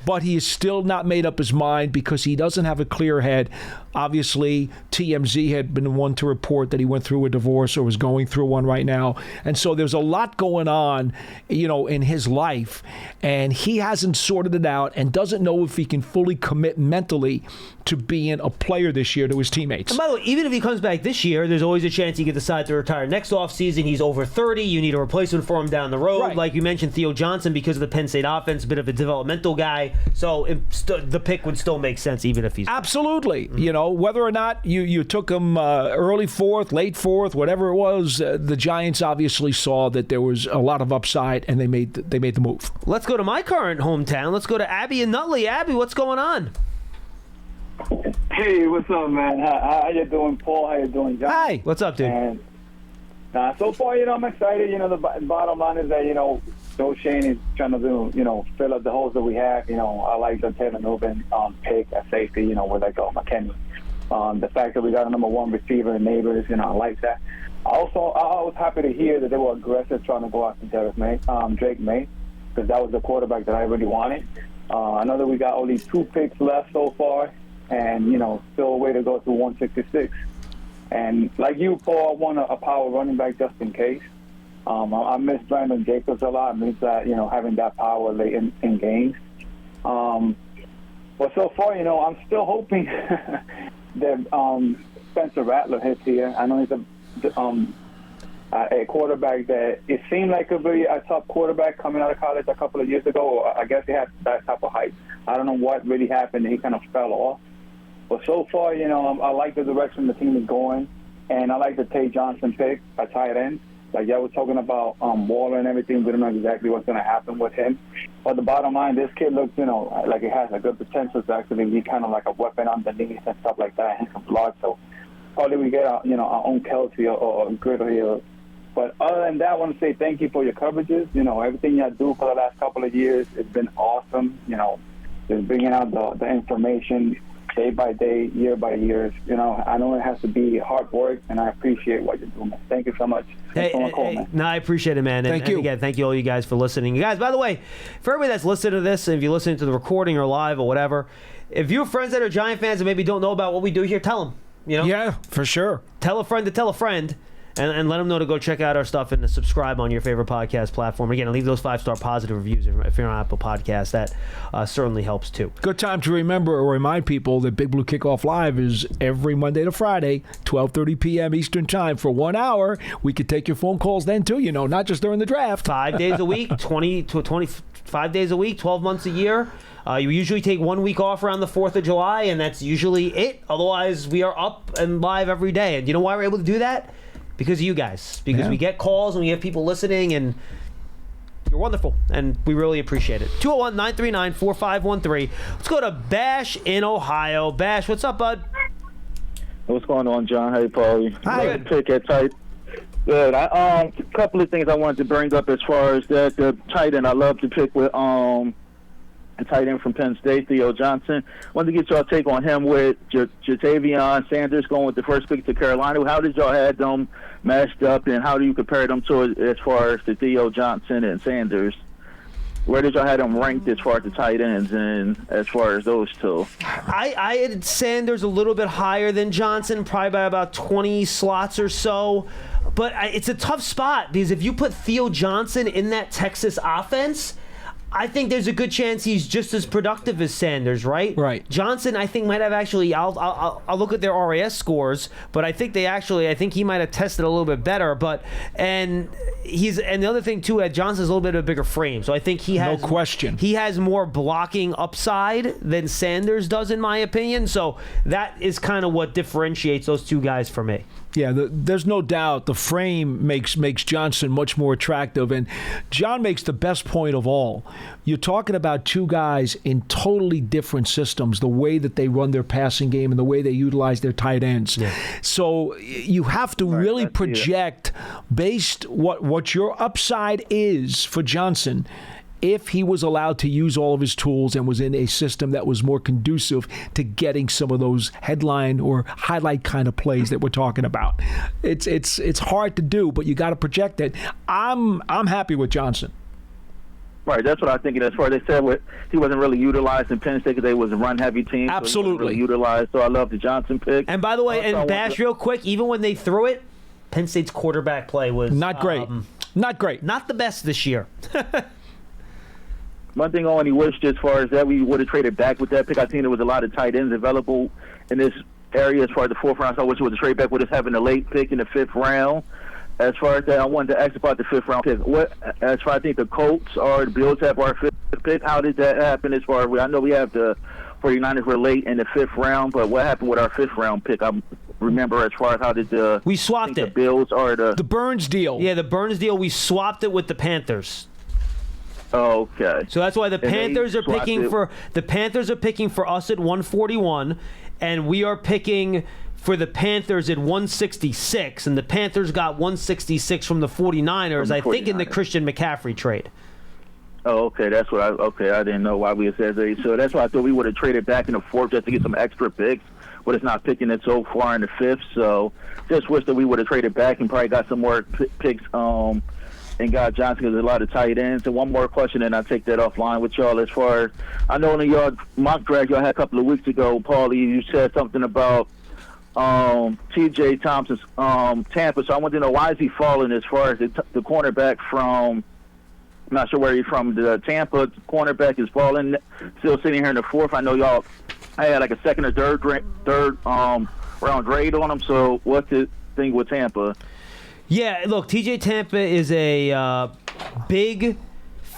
But he is still not made up his mind because he doesn't have a clear head. Obviously, TMZ had been the one to report that he went through a divorce or was going through one right now. And so there's a lot going on, in his life. And he hasn't sorted it out and doesn't know if he can fully commit mentally to being a player this year to his teammates. And by the way, even if he comes back this year, there's always a chance he could decide to retire next offseason. He's over 30. You need a replacement for him down the road. Right. Like you mentioned, Theo Johnson, because of the Penn State offense, a bit of a developmental guy. So the pick would still make sense even if he's absolutely. Whether or not you took him early fourth, late fourth, whatever it was, the Giants obviously saw that there was a lot of upside, and they made the move. Let's go to my current hometown. Let's go to Abby and Nutley. Abby, what's going on? Hey, what's up, man? How you doing, Paul? How you doing, John? Hi. What's up, dude? And so far, I'm excited. The bottom line is that, Joe Shane is trying to do, fill up the holes that we have. I like the Taylor Newbin pick at safety, with McKinney. The fact that we got a number one receiver in Neighbors, I like that. I was happy to hear that they were aggressive trying to go after Drake May, because that was the quarterback that I really wanted. I know that we got only 2 picks left so far, and, still a way to go to 166. And like you, Paul, I want a power running back just in case. I miss Brandon Jacobs a lot. I miss that, having that power late in games. But so far, I'm still hoping that Spencer Rattler hits here. I know he's a quarterback that it seemed like could be a top quarterback coming out of college a couple of years ago. I guess he had that type of hype. I don't know what really happened. He kind of fell off. But so far, I like the direction the team is going, and I like the Theo Johnson pick at tight end. Like y'all was talking about Waller and everything. We don't know exactly what's going to happen with him. But the bottom line, this kid looks, like he has a good potential to actually be kind of like a weapon underneath and stuff like that. He can block. So probably we get our own Kelsey or Griddle here. But other than that, I want to say thank you for your coverages. Everything y'all do for the last couple of years, it's been awesome. Just bringing out the information day by day, year by year. I know it has to be hard work, and I appreciate what you're doing. Thank you so much. No, I appreciate it, man. Thank you. And again, thank you all you guys for listening. You guys, by the way, for everybody that's listening to this, and if you're listening to the recording or live or whatever, if you have friends that are Giant fans and maybe don't know about what we do here, tell them. Yeah, for sure. Tell a friend to tell a friend. And let them know to go check out our stuff and to subscribe on your favorite podcast platform. Again, leave those 5-star positive reviews if you're on Apple Podcasts. That certainly helps too. Good time to remember or remind people that Big Blue Kickoff Live is every Monday to Friday, 12:30 p.m. Eastern Time for 1 hour. We could take your phone calls then too, not just during the draft. 5 days a week, 20 to 25 days a week, 12 months a year. You usually take 1 week off around the 4th of July, and that's usually it. Otherwise, we are up and live every day. And you know why we're able to do that? Because of you guys. Because we get calls and we have people listening, and you're wonderful, and we really appreciate it. 201-939-4513. Let's go to Bash in Ohio. Bash, what's up, bud? What's going on, John? Hey, Paulie. Hi. Pick at tight. Good. A couple of things I wanted to bring up as far as that. The tight end, I love to pick with a tight end from Penn State, Theo Johnson. Wanted to get y'all take on him with Jatavion Sanders going with the first pick to Carolina. How did y'all have them matched up, and how do you compare them to as far as the Theo Johnson and Sanders? Where did y'all have them ranked as far as the tight ends and as far as those two? I had Sanders a little bit higher than Johnson, probably by about 20 slots or so. But it's a tough spot because if you put Theo Johnson in that Texas offense, I think there's a good chance he's just as productive as Sanders, right? Right. Johnson, I think, might have actually. I'll look at their RAS scores, but I think I think he might have tested a little bit better. And the other thing too, Johnson's a little bit of a bigger frame, so I think he has no question. He has more blocking upside than Sanders does, in my opinion. So that is kind of what differentiates those two guys for me. Yeah, there's no doubt the frame makes Johnson much more attractive, and John makes the best point of all. You're talking about two guys in totally different systems, the way that they run their passing game and the way they utilize their tight ends. Yeah. So you have to really project based what your upside is for Johnson. If he was allowed to use all of his tools and was in a system that was more conducive to getting some of those headline or highlight kind of plays that we're talking about, it's hard to do, but you got to project it. I'm happy with Johnson. Right, that's what I think. As far as they said, he wasn't really utilized in Penn State because they was a run-heavy team. Absolutely. So he wasn't really utilized, so I love the Johnson pick. And by the way, Bash, real quick, even when they threw it, Penn State's quarterback play was not great. Not great. Not the best this year. One thing I only wished as far as that we would have traded back with that pick. I think there was a lot of tight ends available in this area as far as the fourth round. So I wish it was a trade back with us having a late pick in the fifth round. As far as that, I wanted to ask about the fifth round pick. As far as I think the Colts or the Bills have our fifth pick, how did that happen as far as I know we have the 49ers were late in the fifth round, but what happened with our fifth round pick? I remember as far as how did we swapped it. The Bills or the Burns deal. Yeah, the Burns deal, we swapped it with the Panthers. Oh, okay. So that's why the Panthers are picking for us at 141, and we are picking for the Panthers at 166, and the Panthers got 166 from the 49ers, I think, in the Christian McCaffrey trade. Oh, okay. That's what I didn't know why we said that. So that's why I thought we would have traded back in the fourth just to get some extra picks, but it's not picking it so far in the fifth. So just wish that we would have traded back and probably got some more picks and got Johnson because there's a lot of tight ends. And one more question, and I'll take that offline with y'all. As far as I know, in your mock draft y'all had a couple of weeks ago, Paulie, you said something about T.J. Thompson's Tampa. So I want to know, why is he falling as far as the cornerback from, I'm not sure where he's from, the Tampa cornerback is falling, still sitting here in the fourth. I know y'all, I had like a second or third round grade on him. So what's the thing with Tampa? Yeah, look, TJ Tampa is a big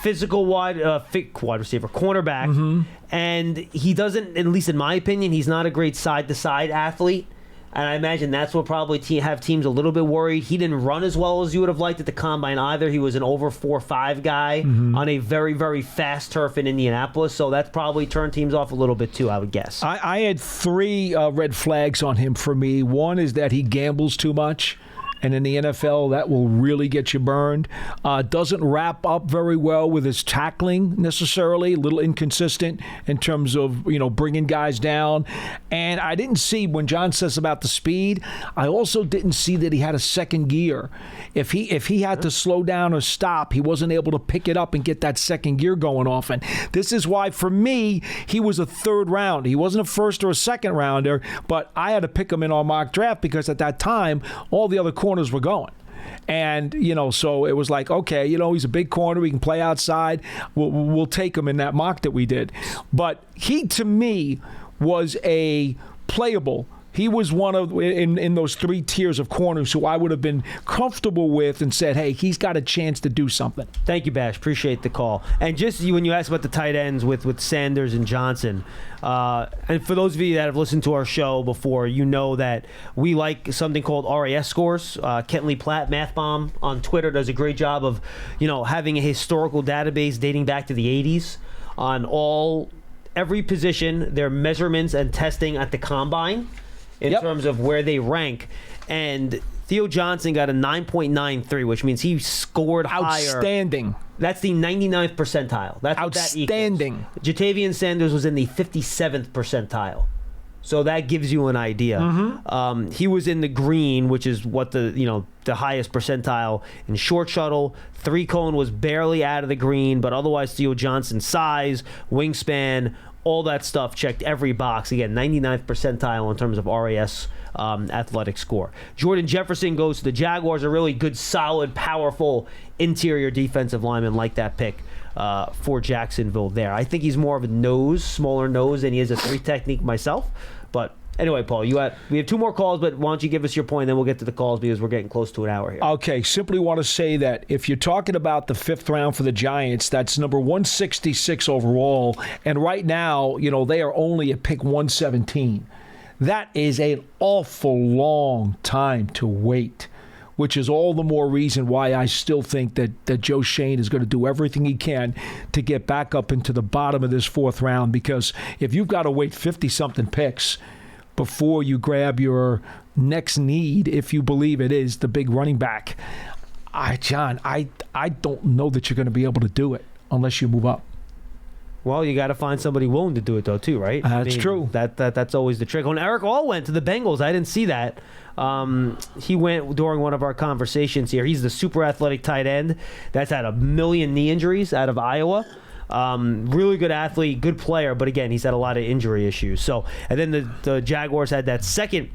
physical wide receiver, cornerback, and he doesn't, at least in my opinion, he's not a great side-to-side athlete. And I imagine that's what probably have teams a little bit worried. He didn't run as well as you would have liked at the combine either. He was an over 4.5 guy on a very, very fast turf in Indianapolis. So that's probably turned teams off a little bit too, I would guess. I had 3 red flags on him for me. One is that he gambles too much. And in the NFL, that will really get you burned. Doesn't wrap up very well with his tackling necessarily. A little inconsistent in terms of, bringing guys down. And I didn't see, when John says about the speed, I also didn't see that he had a second gear. If he had to slow down or stop, he wasn't able to pick it up and get that second gear going off. And this is why, for me, he was a third round. He wasn't a first or a second rounder, but I had to pick him in our mock draft because at that time, all the other corners were going. And, so it was like, okay, he's a big corner. We can play outside. We'll take him in that mock that we did. But he, to me, was a playable. He was one of, in those 3 tiers of corners who I would have been comfortable with and said, hey, he's got a chance to do something. Thank you, Bash. Appreciate the call. And just when you asked about the tight ends with Sanders and Johnson, and for those of you that have listened to our show before, you know that we like something called RAS scores. Kentley Platt, Math Bomb on Twitter, does a great job of, having a historical database dating back to the 80s on every position, their measurements and testing at the combine. In terms of where they rank. And Theo Johnson got a 9.93, which means he scored higher. Outstanding. That's the 99th percentile. That's outstanding. What that equals. Jatavian Sanders was in the 57th percentile. So that gives you an idea. He was in the green, which is what the highest percentile in short shuttle. 3-cone was barely out of the green, but otherwise Theo Johnson's size, wingspan, all that stuff checked every box. Again, 99th percentile in terms of RAS athletic score. Jordan Jefferson goes to the Jaguars, a really good, solid, powerful interior defensive lineman like that pick for Jacksonville there. I think he's more of a smaller nose than he is a 3 technique myself. But anyway, Paul, we have 2 more calls, but why don't you give us your point, then we'll get to the calls because we're getting close to an hour here. Okay, simply want to say that if you're talking about the 5th round for the Giants, that's number 166 overall, and right now, they are only at pick 117. That is an awful long time to wait, which is all the more reason why I still think that Joe Schoen is going to do everything he can to get back up into the bottom of this 4th round, because if you've got to wait 50-something picks before you grab your next need, if you believe it is the big running back, John, I don't know that you're going to be able to do it unless you move up. Well, you got to find somebody willing to do it, though, too, right? That's true. That's always the trick. When Eric All went to the Bengals, I didn't see that. He went during one of our conversations here. He's the super athletic tight end that's had 1 million knee injuries out of Iowa. Really good athlete, good player, but again, he's had a lot of injury issues. So, and then the Jaguars had that second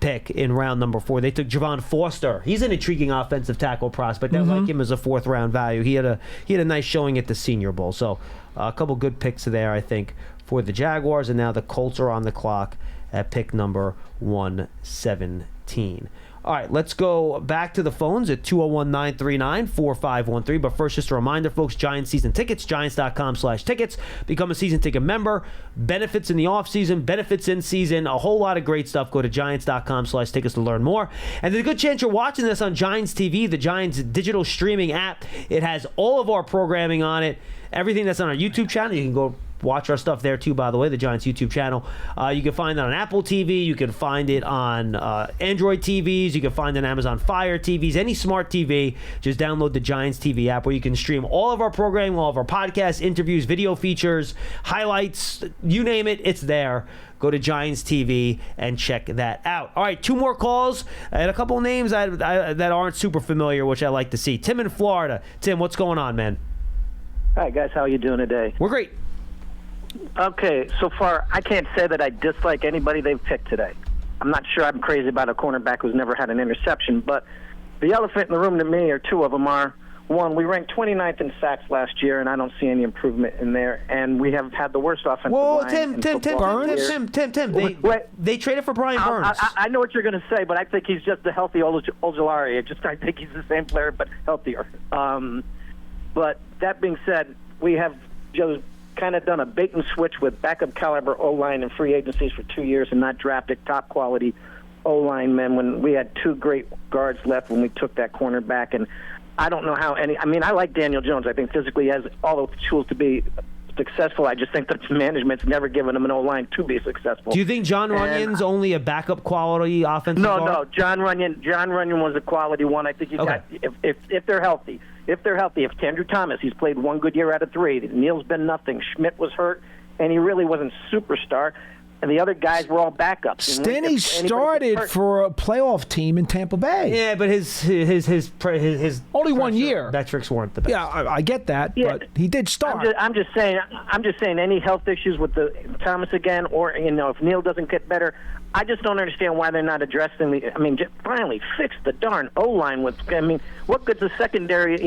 pick in round number 4. They took Javon Foster. He's an intriguing offensive tackle prospect. I like him as a 4th round value. He had a nice showing at the Senior Bowl. So, a couple good picks there, I think, for the Jaguars. And now the Colts are on the clock at pick number 117. All right, let's go back to the phones at 201-939-4513. But first, just a reminder, folks, Giants season tickets, giants.com/tickets. Become a season ticket member. Benefits in the offseason, benefits in season, a whole lot of great stuff. Go to giants.com/tickets to learn more. And there's a good chance you're watching this on Giants TV, the Giants digital streaming app. It has all of our programming on it. Everything that's on our YouTube channel, you can go watch our stuff there too, by the way, the Giants YouTube channel. You can find it on Apple TV. You can find it on Android TVs. You can find it on Amazon Fire TVs. Any smart TV, just download the Giants TV app where you can stream all of our programming, all of our podcasts, interviews, video features, highlights, you name it, it's there. Go to Giants TV and check that out. All right, 2 more calls and a couple of names that aren't super familiar, which I like to see. Tim in Florida. Tim, what's going on, man? Hi, guys. How are you doing today? We're great. Okay, so far, I can't say that I dislike anybody they've picked today. I'm not sure I'm crazy about a cornerback who's never had an interception, but the elephant in the room to me, or 2 of them, are, 1, we ranked 29th in sacks last year, and I don't see any improvement in there, and we have had the worst offensive line. Tim. They traded for Brian Burns. I know what you're going to say, but I think he's just a healthy Ojulari. I think he's the same player, but healthier. But that being said, we have Joe's kind of done a bait and switch with backup caliber O-line and free agencies for 2 years and not drafted top quality O-line men when we had 2 great guards left when we took that cornerback. And I don't know how any. I mean, I like Daniel Jones. I think physically he has all the tools to be successful. I just think that management's never given him an O-line to be successful. Do you think John Runyon's only a backup quality offensive guard? No. John Runyon was a quality one. I think he's got if they're healthy. If Andrew Thomas, he's played 1 good year out of 3. Neal's been nothing. Schmidt was hurt, and he really wasn't superstar. And the other guys were all backups. Stinnie started for a playoff team in Tampa Bay. Yeah, but his only 1 year metrics weren't the best. Yeah, I get that, but he did start. I'm just saying. Any health issues with the Thomas again, or if Neal doesn't get better, I just don't understand why they're not addressing the. I mean, just finally fix the darn O-line. What good's a secondary?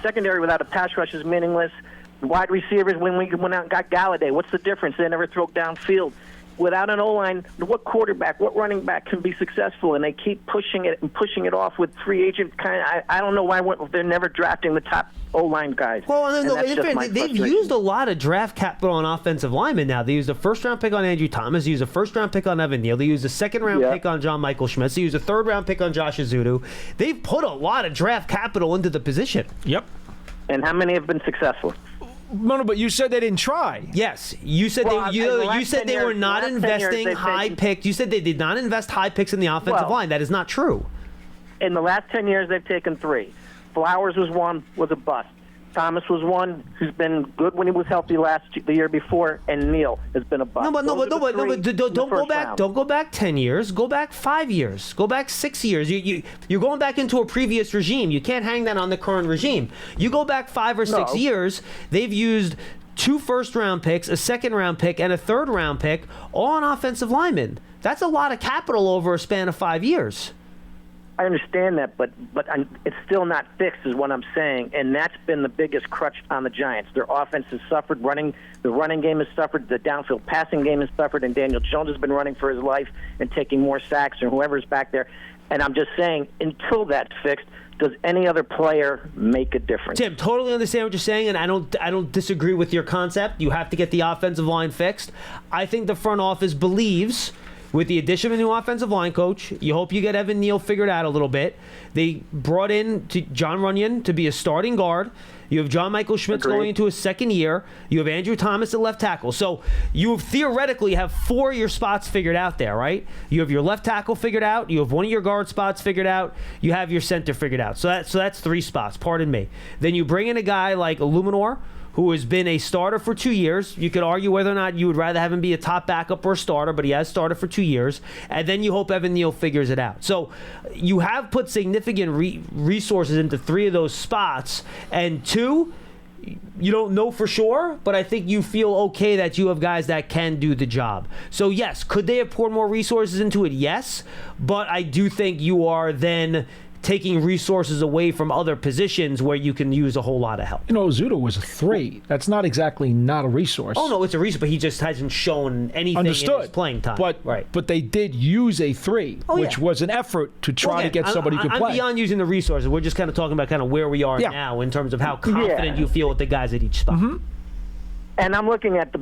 Secondary without a pass rush is meaningless. Wide receivers, when we went out and got Galladay, what's the difference? They never throw downfield. Without an O-line, what quarterback, what running back can be successful? And they keep pushing it off with free agent kind of. I don't know why they're never drafting the top O-line guys. Well, they've used a lot of draft capital on offensive linemen now. They used a first-round pick on Andrew Thomas. They used a first-round pick on Evan Neal. They used a second-round pick on John Michael Schmitz. They used a third-round pick on Josh Azudu. They've put a lot of draft capital into the position. Yep. And how many have been successful? No, but you said they didn't try. Yes, you said they were not investing high picks. You said they did not invest high picks in the offensive line. That is not true. In the last 10 years, they've taken 3. Flowers was a bust. Thomas was one who's been good when he was healthy the year before, and Neal has been a bust. Don't go back. Don't go back 10 years. Go back 5 years. Go back 6 years. You're going back into a previous regime. You can't hang that on the current regime. You go back 5 or 6 years. They've used 2 first-round picks, a 2nd-round pick, and a 3rd-round pick, all on offensive linemen. That's a lot of capital over a span of 5 years. I understand that, but it's still not fixed, is what I'm saying, and that's been the biggest crutch on the Giants. Their offense has suffered. The running game has suffered. The downfield passing game has suffered, and Daniel Jones has been running for his life and taking more sacks than whoever's back there. And I'm just saying, until that's fixed, does any other player make a difference? Tim, totally understand what you're saying, and I don't disagree with your concept. You have to get the offensive line fixed. I think the front office believes, with the addition of a new offensive line coach, you hope you get Evan Neal figured out a little bit. They brought in John Runyon to be a starting guard. You have John Michael Schmitz going into his 2nd year. You have Andrew Thomas at left tackle. So you theoretically have 4 of your spots figured out there, right? You have your left tackle figured out. You have 1 of your guard spots figured out. You have your center figured out. So that's 3 spots, pardon me. Then you bring in a guy like Illuminor, who has been a starter for 2 years. You could argue whether or not you would rather have him be a top backup or a starter, but he has started for 2 years. And then you hope Evan Neal figures it out. So you have put significant resources into 3 of those spots. And 2, you don't know for sure, but I think you feel okay that you have guys that can do the job. So yes, could they have poured more resources into it? Yes. But I do think you are then taking resources away from other positions where you can use a whole lot of help. Zudo was a 3. That's not exactly not a resource. Oh, no, it's a resource, but he just hasn't shown anything in his playing time. But they did use a 3, which was an effort to try to get somebody to play. I'm beyond using the resources. We're just kind of talking about kind of where we are now in terms of how confident you feel with the guys at each spot. Mm-hmm. And I'm looking at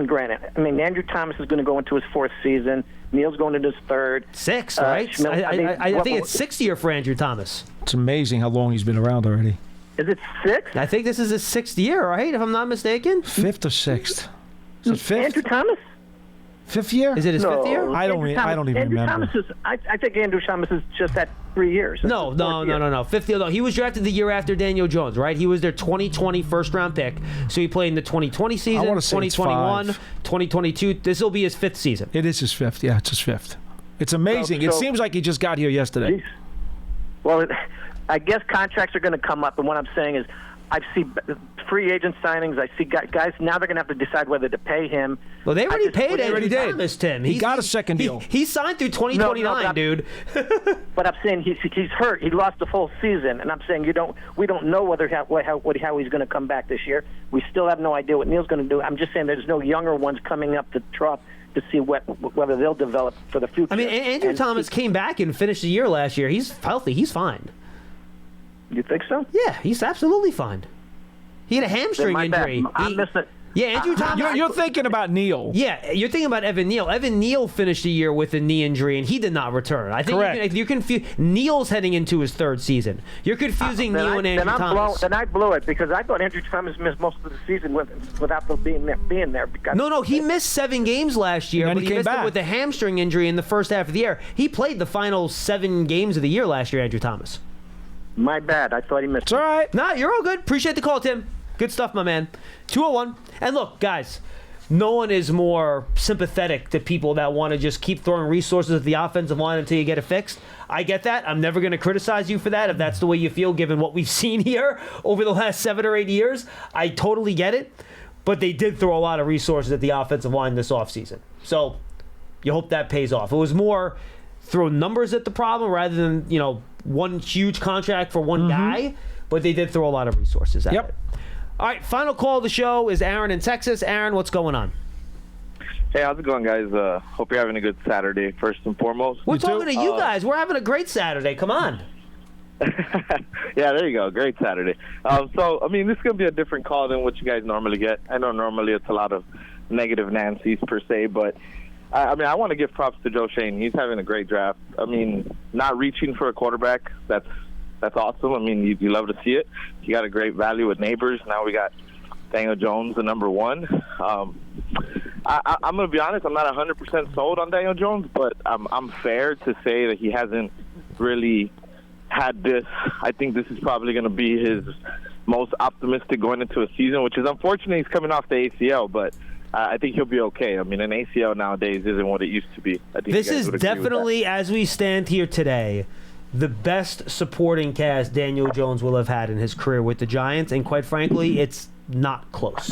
granted, Andrew Thomas is going to go into his 4th season. Neal's going into his 3rd. 6th, right? I think it's 6th year for Andrew Thomas. It's amazing how long he's been around already. Is it 6th? I think this is his 6th year, right? If I'm not mistaken. 5th or 6th? Is it 5th? Andrew Thomas? 5th year? Is it his 5th year? I don't even remember. I think Andrew Thomas is just at 3 years. No. 5th year, though. He was drafted the year after Daniel Jones, right? He was their 2020 first-round pick. So he played in the 2020 season, 2021, 2022. This will be his 5th season. It is his 5th. Yeah, it's his 5th. It's amazing. It seems like he just got here yesterday. Geez. Well, I guess contracts are going to come up, and what I'm saying is I see free agent signings. I see guys now they're going to have to decide whether to pay him. Well, they already paid Andrew Thomas, Tim. He got a second deal. He signed through 2029, dude. But I'm saying he's hurt. He lost the full season, and I'm saying we don't know how he's going to come back this year. We still have no idea what Neal's going to do. I'm just saying there's no younger ones coming up to see whether they'll develop for the future. Andrew Thomas came back and finished the year last year. He's healthy. He's fine. You think so? Yeah, he's absolutely fine. He had a hamstring My bad. injury. I'm missing. Yeah, Andrew Thomas. You're thinking about Neal. Yeah, you're thinking about Evan Neal. Evan Neal finished the year with a knee injury, and he did not return. I think Correct. you're confused. Neal's heading into his third season. You're confusing Neal and Andrew Thomas. Then I blew it because I thought Andrew Thomas missed most of the season without being there. Because No, he missed 7 games last year, And but then he he came missed it back. with a hamstring injury in the first half of the year. He played the final 7 games of the year last year, Andrew Thomas. My bad. I thought he missed. It's all right. Nah, you're all good. Appreciate the call, Tim. Good stuff, my man. 201. And look, guys, no one is more sympathetic to people that want to just keep throwing resources at the offensive line until you get it fixed. I get that. I'm never going to criticize you for that if that's the way you feel, given what we've seen here over the last 7 or 8 years. I totally get it. But they did throw a lot of resources at the offensive line this offseason. So you hope that pays off. It was more throw numbers at the problem rather than, one huge contract for one guy. But they did throw a lot of resources at it. All right, final call of the show is Aaron in Texas. Aaron, what's going on? Hey, how's it going, guys? Hope you're having a good Saturday, first and foremost. We're talking to you guys. We're having a great Saturday. Come on. Yeah, there you go. Great Saturday. This is going to be a different call than what you guys normally get. I know normally it's a lot of negative Nancy's per se, but I want to give props to Joe Shane. He's having a great draft. Not reaching for a quarterback, that's awesome. You love to see it. You got a great value with Neighbors. Now we got Daniel Jones, the number 1. I'm going to be honest. I'm not 100% sold on Daniel Jones, but I'm fair to say that he hasn't really had this. I think this is probably going to be his most optimistic going into a season, which is unfortunate. He's coming off the ACL, but I think he'll be okay. An ACL nowadays isn't what it used to be. I think This is definitely, as we stand here today, the best supporting cast Daniel Jones will have had in his career with the Giants, and quite frankly, it's not close.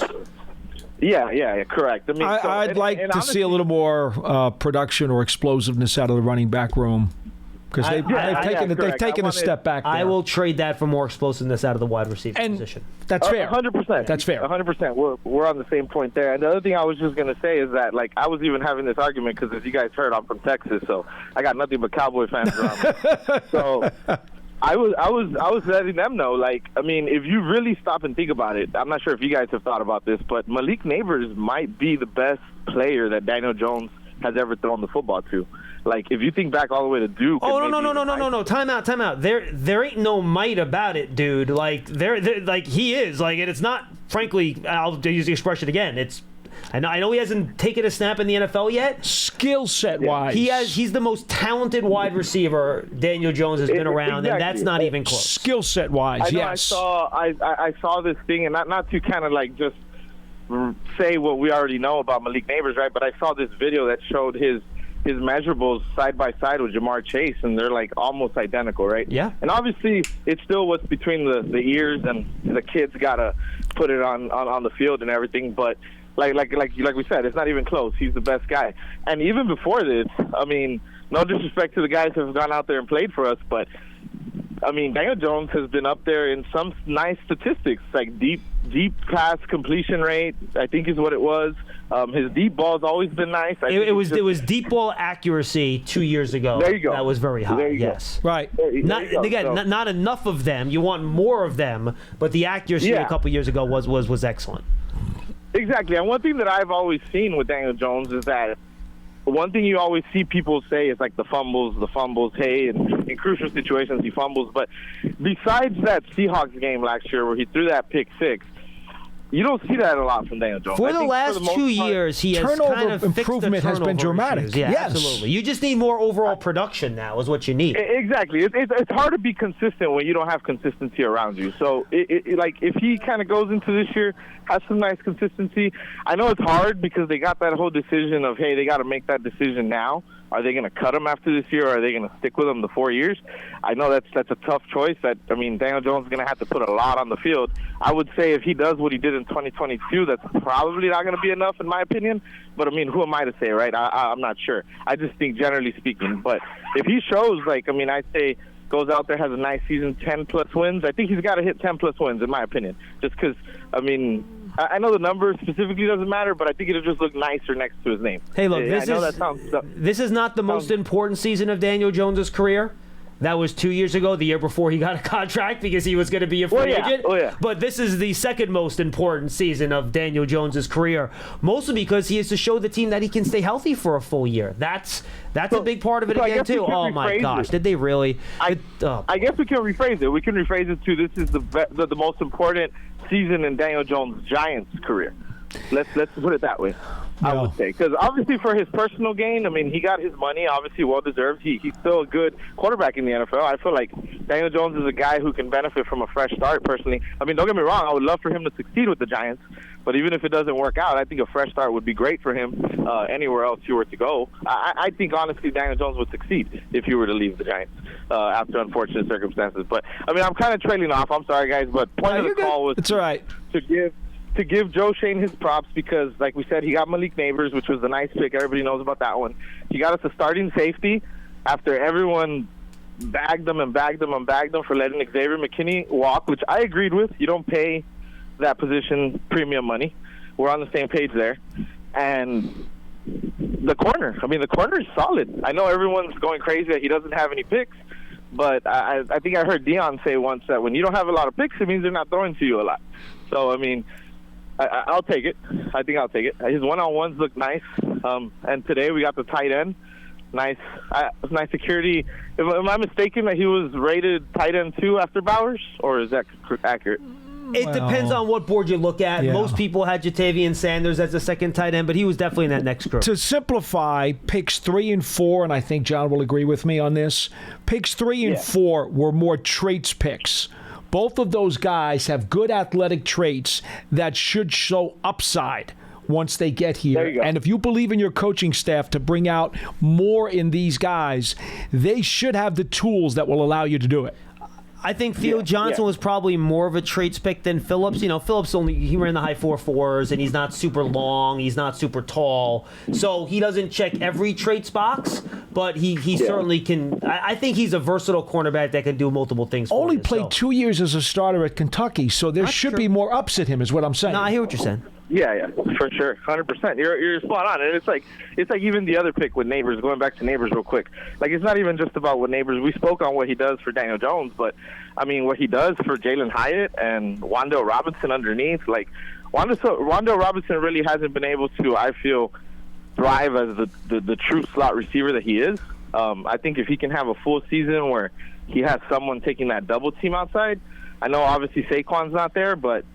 Yeah, correct. I'd like to honestly, see a little more production or explosiveness out of the running back room because they've taken a step back there. I will trade that for more explosiveness out of the wide receiver position. That's fair. 100%. That's fair. 100%. We're on the same point there. And the other thing I was just going to say is that, I was even having this argument because, as you guys heard, I'm from Texas, so I got nothing but Cowboy fans around me. So I was letting them know, if you really stop and think about it, I'm not sure if you guys have thought about this, but Malik Neighbors might be the best player that Daniel Jones has ever thrown the football to. If you think back all the way to Duke. Oh, no. Time out. There ain't no might about it, dude. He is. And it's not, frankly, I'll use the expression again. I know he hasn't taken a snap in the NFL yet. Skill set wise. He's the most talented wide receiver Daniel Jones has been around, and that's not even close. Skill set wise, yes. I saw this thing, and not to kind of just say what we already know about Malik Neighbors, right? But I saw this video that showed his measurables side by side with Jamar Chase, and they're almost identical, right? Yeah. And obviously, it's still what's between the ears, and the kids gotta put it on the field and everything. But like we said, it's not even close. He's the best guy. And even before this, no disrespect to the guys who have gone out there and played for us, but Daniel Jones has been up there in some nice statistics, deep pass completion rate, I think is what it was. His deep ball's always been nice. It was deep ball accuracy 2 years ago. There you go. That was very high. There you yes. go. Right. Not enough of them. You want more of them, but the accuracy a couple years ago was excellent. Exactly. And one thing that I've always seen with Daniel Jones is that one thing you always see people say is the fumbles, hey, and in crucial situations he fumbles. But besides that Seahawks game last year where he threw that pick 6, you don't see that a lot from Daniel Jones. For the last 2 years, he has turnover kind of improvement has been dramatic. Issues. Yeah, yes. absolutely. You just need more overall production now is what you need. Exactly. It's hard to be consistent when you don't have consistency around you. So, if he kind of goes into this year, has some nice consistency. I know it's hard because they got that whole decision of, hey, they got to make that decision now. Are they going to cut him after this year, or are they going to stick with him the 4 years? I know that's a tough choice. Daniel Jones is going to have to put a lot on the field. I would say if he does what he did in 2022, that's probably not going to be enough, in my opinion. But, who am I to say, right? I'm not sure. I just think generally speaking. But if he shows, I say goes out there, has a nice season, 10-plus wins, I think he's got to hit 10-plus wins, in my opinion. Just because, I know the number specifically doesn't matter, but I think it'll just look nicer next to his name. Hey, look, this is not the most important season of Daniel Jones' career, That was 2 years ago, the year before he got a contract because he was going to be a free agent. Oh, yeah. But this is the second most important season of Daniel Jones's career, mostly because he has to show the team that he can stay healthy for a full year. That's a big part of it again, too. Oh, my gosh. Did they really? I guess we can rephrase it. We can rephrase it to this is the most important season in Daniel Jones' Giants career. Let's put it that way. I would say, because obviously for his personal gain, I mean, he got his money, obviously well deserved. He's still a good quarterback in the NFL. I feel like Daniel Jones is a guy who can benefit from a fresh start. Personally, I mean, don't get me wrong, I would love for him to succeed with the Giants, but even if it doesn't work out, I think a fresh start would be great for him anywhere else he were to go. I think honestly Daniel Jones would succeed if he were to leave the Giants after unfortunate circumstances. But I mean, I'm kind of trailing off. I'm sorry, guys, but point of the call was it's all right to give Joe Schoen his props because, like we said, he got Malik Neighbors, which was a nice pick. Everybody knows about that one. He got us a starting safety after everyone bagged them for letting Xavier McKinney walk, which I agreed with. You don't pay that position premium money. We're on the same page there. And the corner is solid. I know everyone's going crazy that he doesn't have any picks, but I think I heard Dion say once that when you don't have a lot of picks, it means they're not throwing to you a lot. So, I mean, I'll take it. I think I'll take it. His one-on-ones look nice. And today we got the tight end. Nice security. Am I mistaken that he was rated tight end 2 after Bowers, or is that accurate? It depends on what board you look at. Yeah. Most people had Jatavian Sanders as the second tight end, but he was definitely in that next group. To simplify, picks 3 and 4, and I think John will agree with me on this, picks 3 and 4 were more traits picks. Both of those guys have good athletic traits that should show upside once they get here. There you go. And if you believe in your coaching staff to bring out more in these guys, they should have the tools that will allow you to do it. I think Theo Johnson was probably more of a traits pick than Phillips. You know, Phillips he ran the high 4.4s, and he's not super long, he's not super tall, so he doesn't check every traits box. But he certainly can. I think he's a versatile cornerback that can do multiple things. Only played 2 years as a starter at Kentucky, so there should be more ups at him, is what I'm saying. No, I hear what you're saying. Yeah, for sure, 100%. You're spot on, and it's like even the other pick with Neighbors. Going back to Neighbors real quick, like it's not even just about what Neighbors. We spoke on what he does for Daniel Jones, but I mean what he does for Jalen Hyatt and Wan'Dale Robinson underneath. Like Wan'Dale Robinson really hasn't been able to, I feel, thrive as the true slot receiver that he is. I think if he can have a full season where he has someone taking that double team outside, I know obviously Saquon's not there, but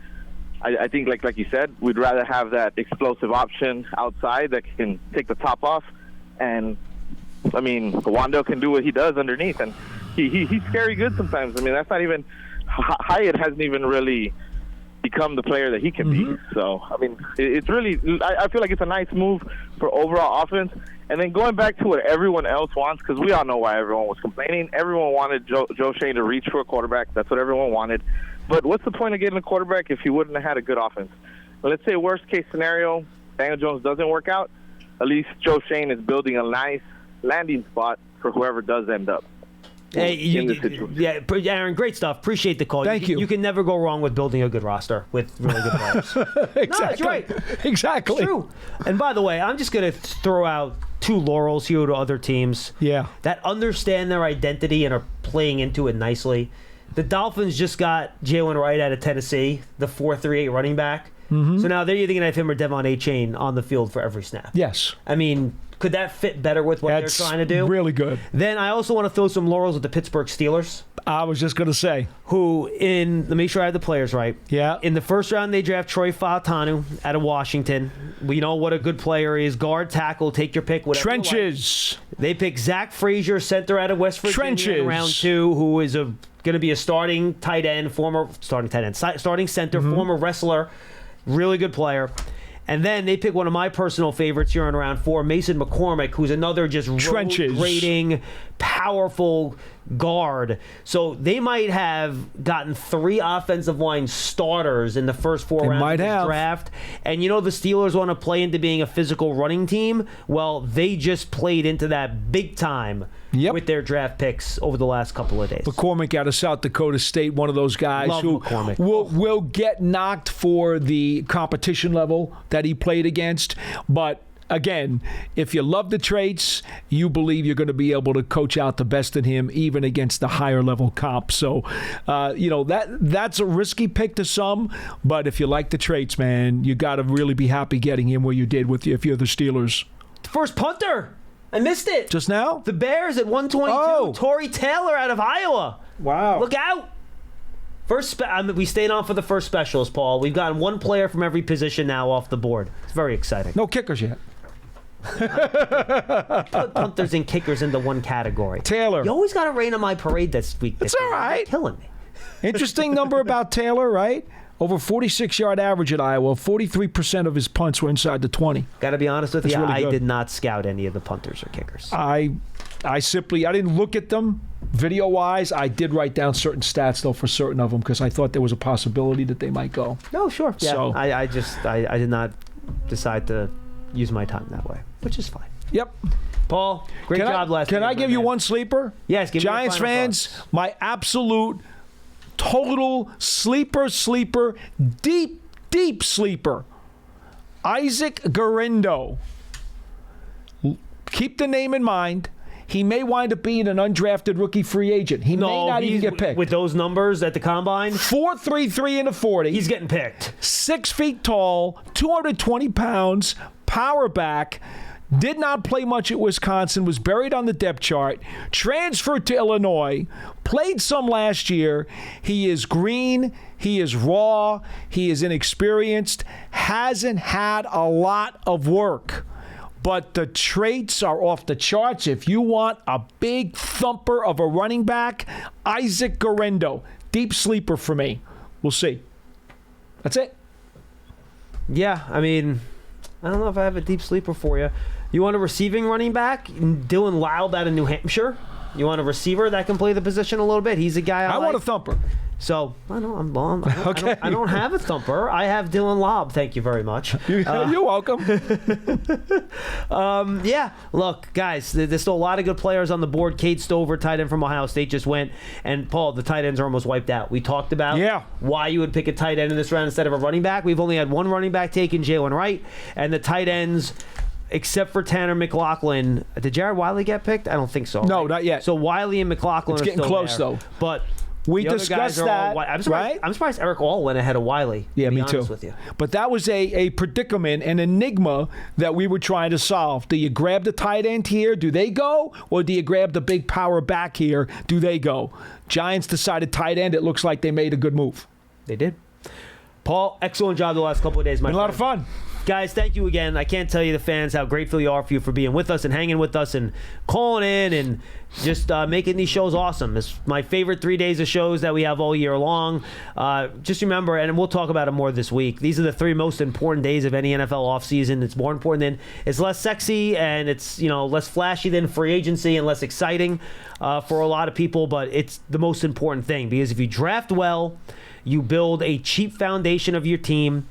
I think, like you said, we'd rather have that explosive option outside that can take the top off. And, I mean, Wan'Dale can do what he does underneath. And he's scary good sometimes. I mean, that's not even – Hyatt hasn't even really become the player that he can be. So, I mean, it's really – I feel like it's a nice move for overall offense. And then going back to what everyone else wants, because we all know why everyone was complaining. Everyone wanted Joe Schoen to reach for a quarterback. That's what everyone wanted. But what's the point of getting a quarterback if he wouldn't have had a good offense? Well, let's say worst-case scenario, Daniel Jones doesn't work out. At least Joe Schoen is building a nice landing spot for whoever does end up. Hey, Aaron, great stuff. Appreciate the call. Thank you. You can never go wrong with building a good roster with really good players. Exactly. No, that's right. Exactly. It's true. And by the way, I'm just going to throw out 2 laurels here to other teams that understand their identity and are playing into it nicely. The Dolphins just got Jalen Wright out of Tennessee, the 4.38 running back. So now they're either going to have him or Devon A-Chain on the field for every snap. Yes. I mean, could that fit better with what they're trying to do? Really good. Then I also want to throw some laurels with the Pittsburgh Steelers. I was just going to say. Let me make sure I have the players right. Yeah. In the first round, they draft Troy Fautanu out of Washington. We know what a good player he is. Guard, tackle, take your pick. Trenches. Like. They pick Zach Frazier, center out of West Virginia in round 2, who is going to be a starting center, former wrestler, really good player. And then they pick one of my personal favorites here in round 4, Mason McCormick, who's another just road-grading, powerful guard. So they might have gotten 3 offensive line starters in the first 4 rounds of the draft. And you know the Steelers want to play into being a physical running team? Well, they just played into that big time with their draft picks over the last couple of days. McCormick out of South Dakota State, one of those guys who McCormick. will get knocked for the competition level that he played against, but again, if you love the traits, you believe you're going to be able to coach out the best in him, even against the higher level comp. So, that's a risky pick to some, but if you like the traits, man, you got to really be happy getting him where you did if you're the Steelers. First punter. I missed it. Just now? The Bears at 122. Oh. Torrey Taylor out of Iowa. Wow. Look out. We stayed on for the first specials, Paul. We've gotten one player from every position now off the board. It's very exciting. No kickers yet. Put punters and kickers into one category. Taylor. You always got to rain on my parade this week. It's all right. You're killing me. Interesting number about Taylor, right? Over 46-yard average at Iowa. 43% of his punts were inside the 20. Got to be honest with you, really I good. did not scout any of the punters or kickers. I didn't look at them video-wise. I did write down certain stats, though, for certain of them because I thought there was a possibility that they might go. No, sure. Yeah, So- I did not decide to use my time that way, which is fine. Yep. Paul, great job last week. Can I give you one sleeper? Yes, give me your Giants final fans, thoughts. my absolute, total sleeper, deep sleeper, Isaac Guerendo. Keep the name in mind. He may wind up being an undrafted rookie free agent. He may not even get picked. With those numbers at the combine, 4.33 in the 40. he's getting picked. 6 feet tall, 220 pounds, power back. Did not play much at Wisconsin, was buried on the depth chart, transferred to Illinois, played some last year. He is green, he is raw, he is inexperienced, hasn't had a lot of work. But the traits are off the charts. If you want a big thumper of a running back, Isaac Guerendo, deep sleeper for me. We'll see. That's it. Yeah, I mean, I don't know if I have a deep sleeper for you. You want a receiving running back? Dylan Loud out of New Hampshire. You want a receiver that can play the position a little bit? He's a guy I like. Want a thumper. So, I don't have a thumper. I have Dylan Lobb. Thank you very much. You're welcome. Yeah, look, guys, there's still a lot of good players on the board. Cade Stover, tight end from Ohio State, just went. And, Paul, the tight ends are almost wiped out. We talked about why you would pick a tight end in this round instead of a running back. We've only had one running back taken, Jalen Wright. And the tight ends, except for Tanner McLaughlin. Did Jared Wiley get picked? I don't think so. No, right? not yet. So Wiley and McLaughlin are getting still close, there. though. But We the other discussed guys are that, all, right? I'm surprised Eric All went ahead of Wiley. Yeah, to be me honest too. With you. But that was a predicament, an enigma that we were trying to solve. Do you grab the tight end here? Do they go? Or do you grab the big power back here? Do they go? Giants decided tight end. It looks like they made a good move. They did. Paul, excellent job the last couple of days, my Been a lot friend. of fun. Guys, thank you again. I can't tell you, the fans, how grateful you are for being with us and hanging with us and calling in and just making these shows awesome. It's my favorite 3 days of shows that we have all year long. Just remember, and we'll talk about it more this week, these are the 3 most important days of any NFL offseason. It's more important than, it's less sexy and it's less flashy than free agency and less exciting for a lot of people, but it's the most important thing because if you draft well, you build a cheap foundation of your team,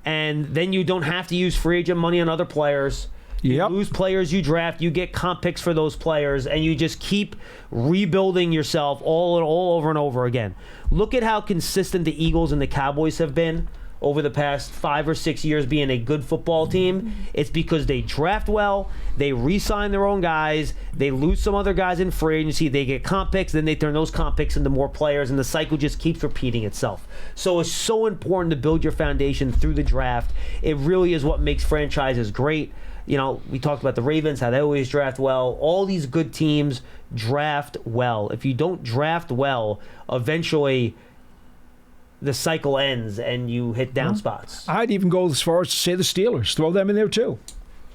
and then you don't have to use free agent money on other players. You lose players you draft, you get comp picks for those players, and you just keep rebuilding yourself all over and over again. Look at how consistent the Eagles and the Cowboys have been over the past 5 or 6 years being a good football team. It's because they draft well, they re-sign their own guys, they lose some other guys in free agency, they get comp picks, then they turn those comp picks into more players, and the cycle just keeps repeating itself. So it's so important to build your foundation through the draft. It really is what makes franchises great. We talked about the Ravens, how they always draft well. All these good teams draft well. If you don't draft well, eventually the cycle ends and you hit down spots. I'd even go as far as to say the Steelers. Throw them in there, too.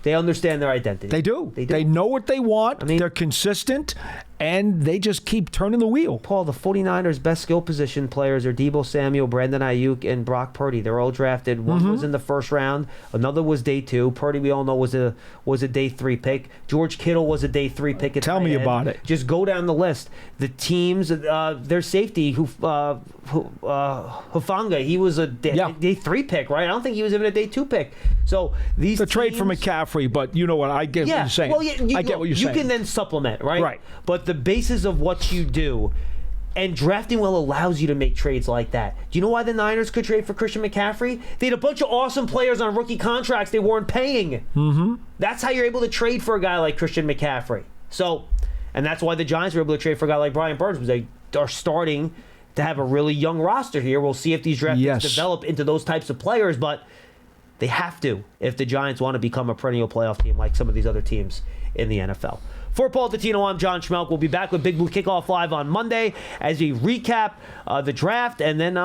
They understand their identity. They do. They know what they want. They're consistent, and they just keep turning the wheel. Paul, the 49ers' best skill position players are Deebo Samuel, Brandon Ayuk, and Brock Purdy. They're all drafted. One was in the first round. Another was day 2. Purdy, we all know, was a day 3 pick. George Kittle was a day 3 pick. Tell me about it. Just go down the list. The teams, their safety, Hufanga, he was a day 3 pick, right? I don't think he was even a day 2 pick. So these the trade for McCaffrey, but you know what? I get what you're saying. Well, I get what you're saying. You can then supplement, right? Right. But the basis of what you do And drafting well allows you to make trades like that. Do you know why the Niners could trade for Christian McCaffrey? They had a bunch of awesome players on rookie contracts they weren't paying. Mm-hmm. That's how you're able to trade for a guy like Christian McCaffrey. So, and that's why the Giants were able to trade for a guy like Brian Burns, because they are starting to have a really young roster here. We'll see if these draft picks develop into those types of players, but they have to if the Giants want to become a perennial playoff team like some of these other teams in the NFL. For Paul Dottino, I'm John Schmeelk. We'll be back with Big Blue Kickoff Live on Monday as we recap the draft. And then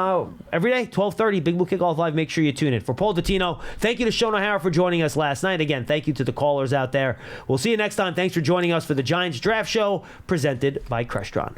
every day, 12:30, Big Blue Kickoff Live. Make sure you tune in. For Paul Dottino, thank you to Sean O'Hara for joining us last night. Again, thank you to the callers out there. We'll see you next time. Thanks for joining us for the Giants Draft Show presented by Crestron.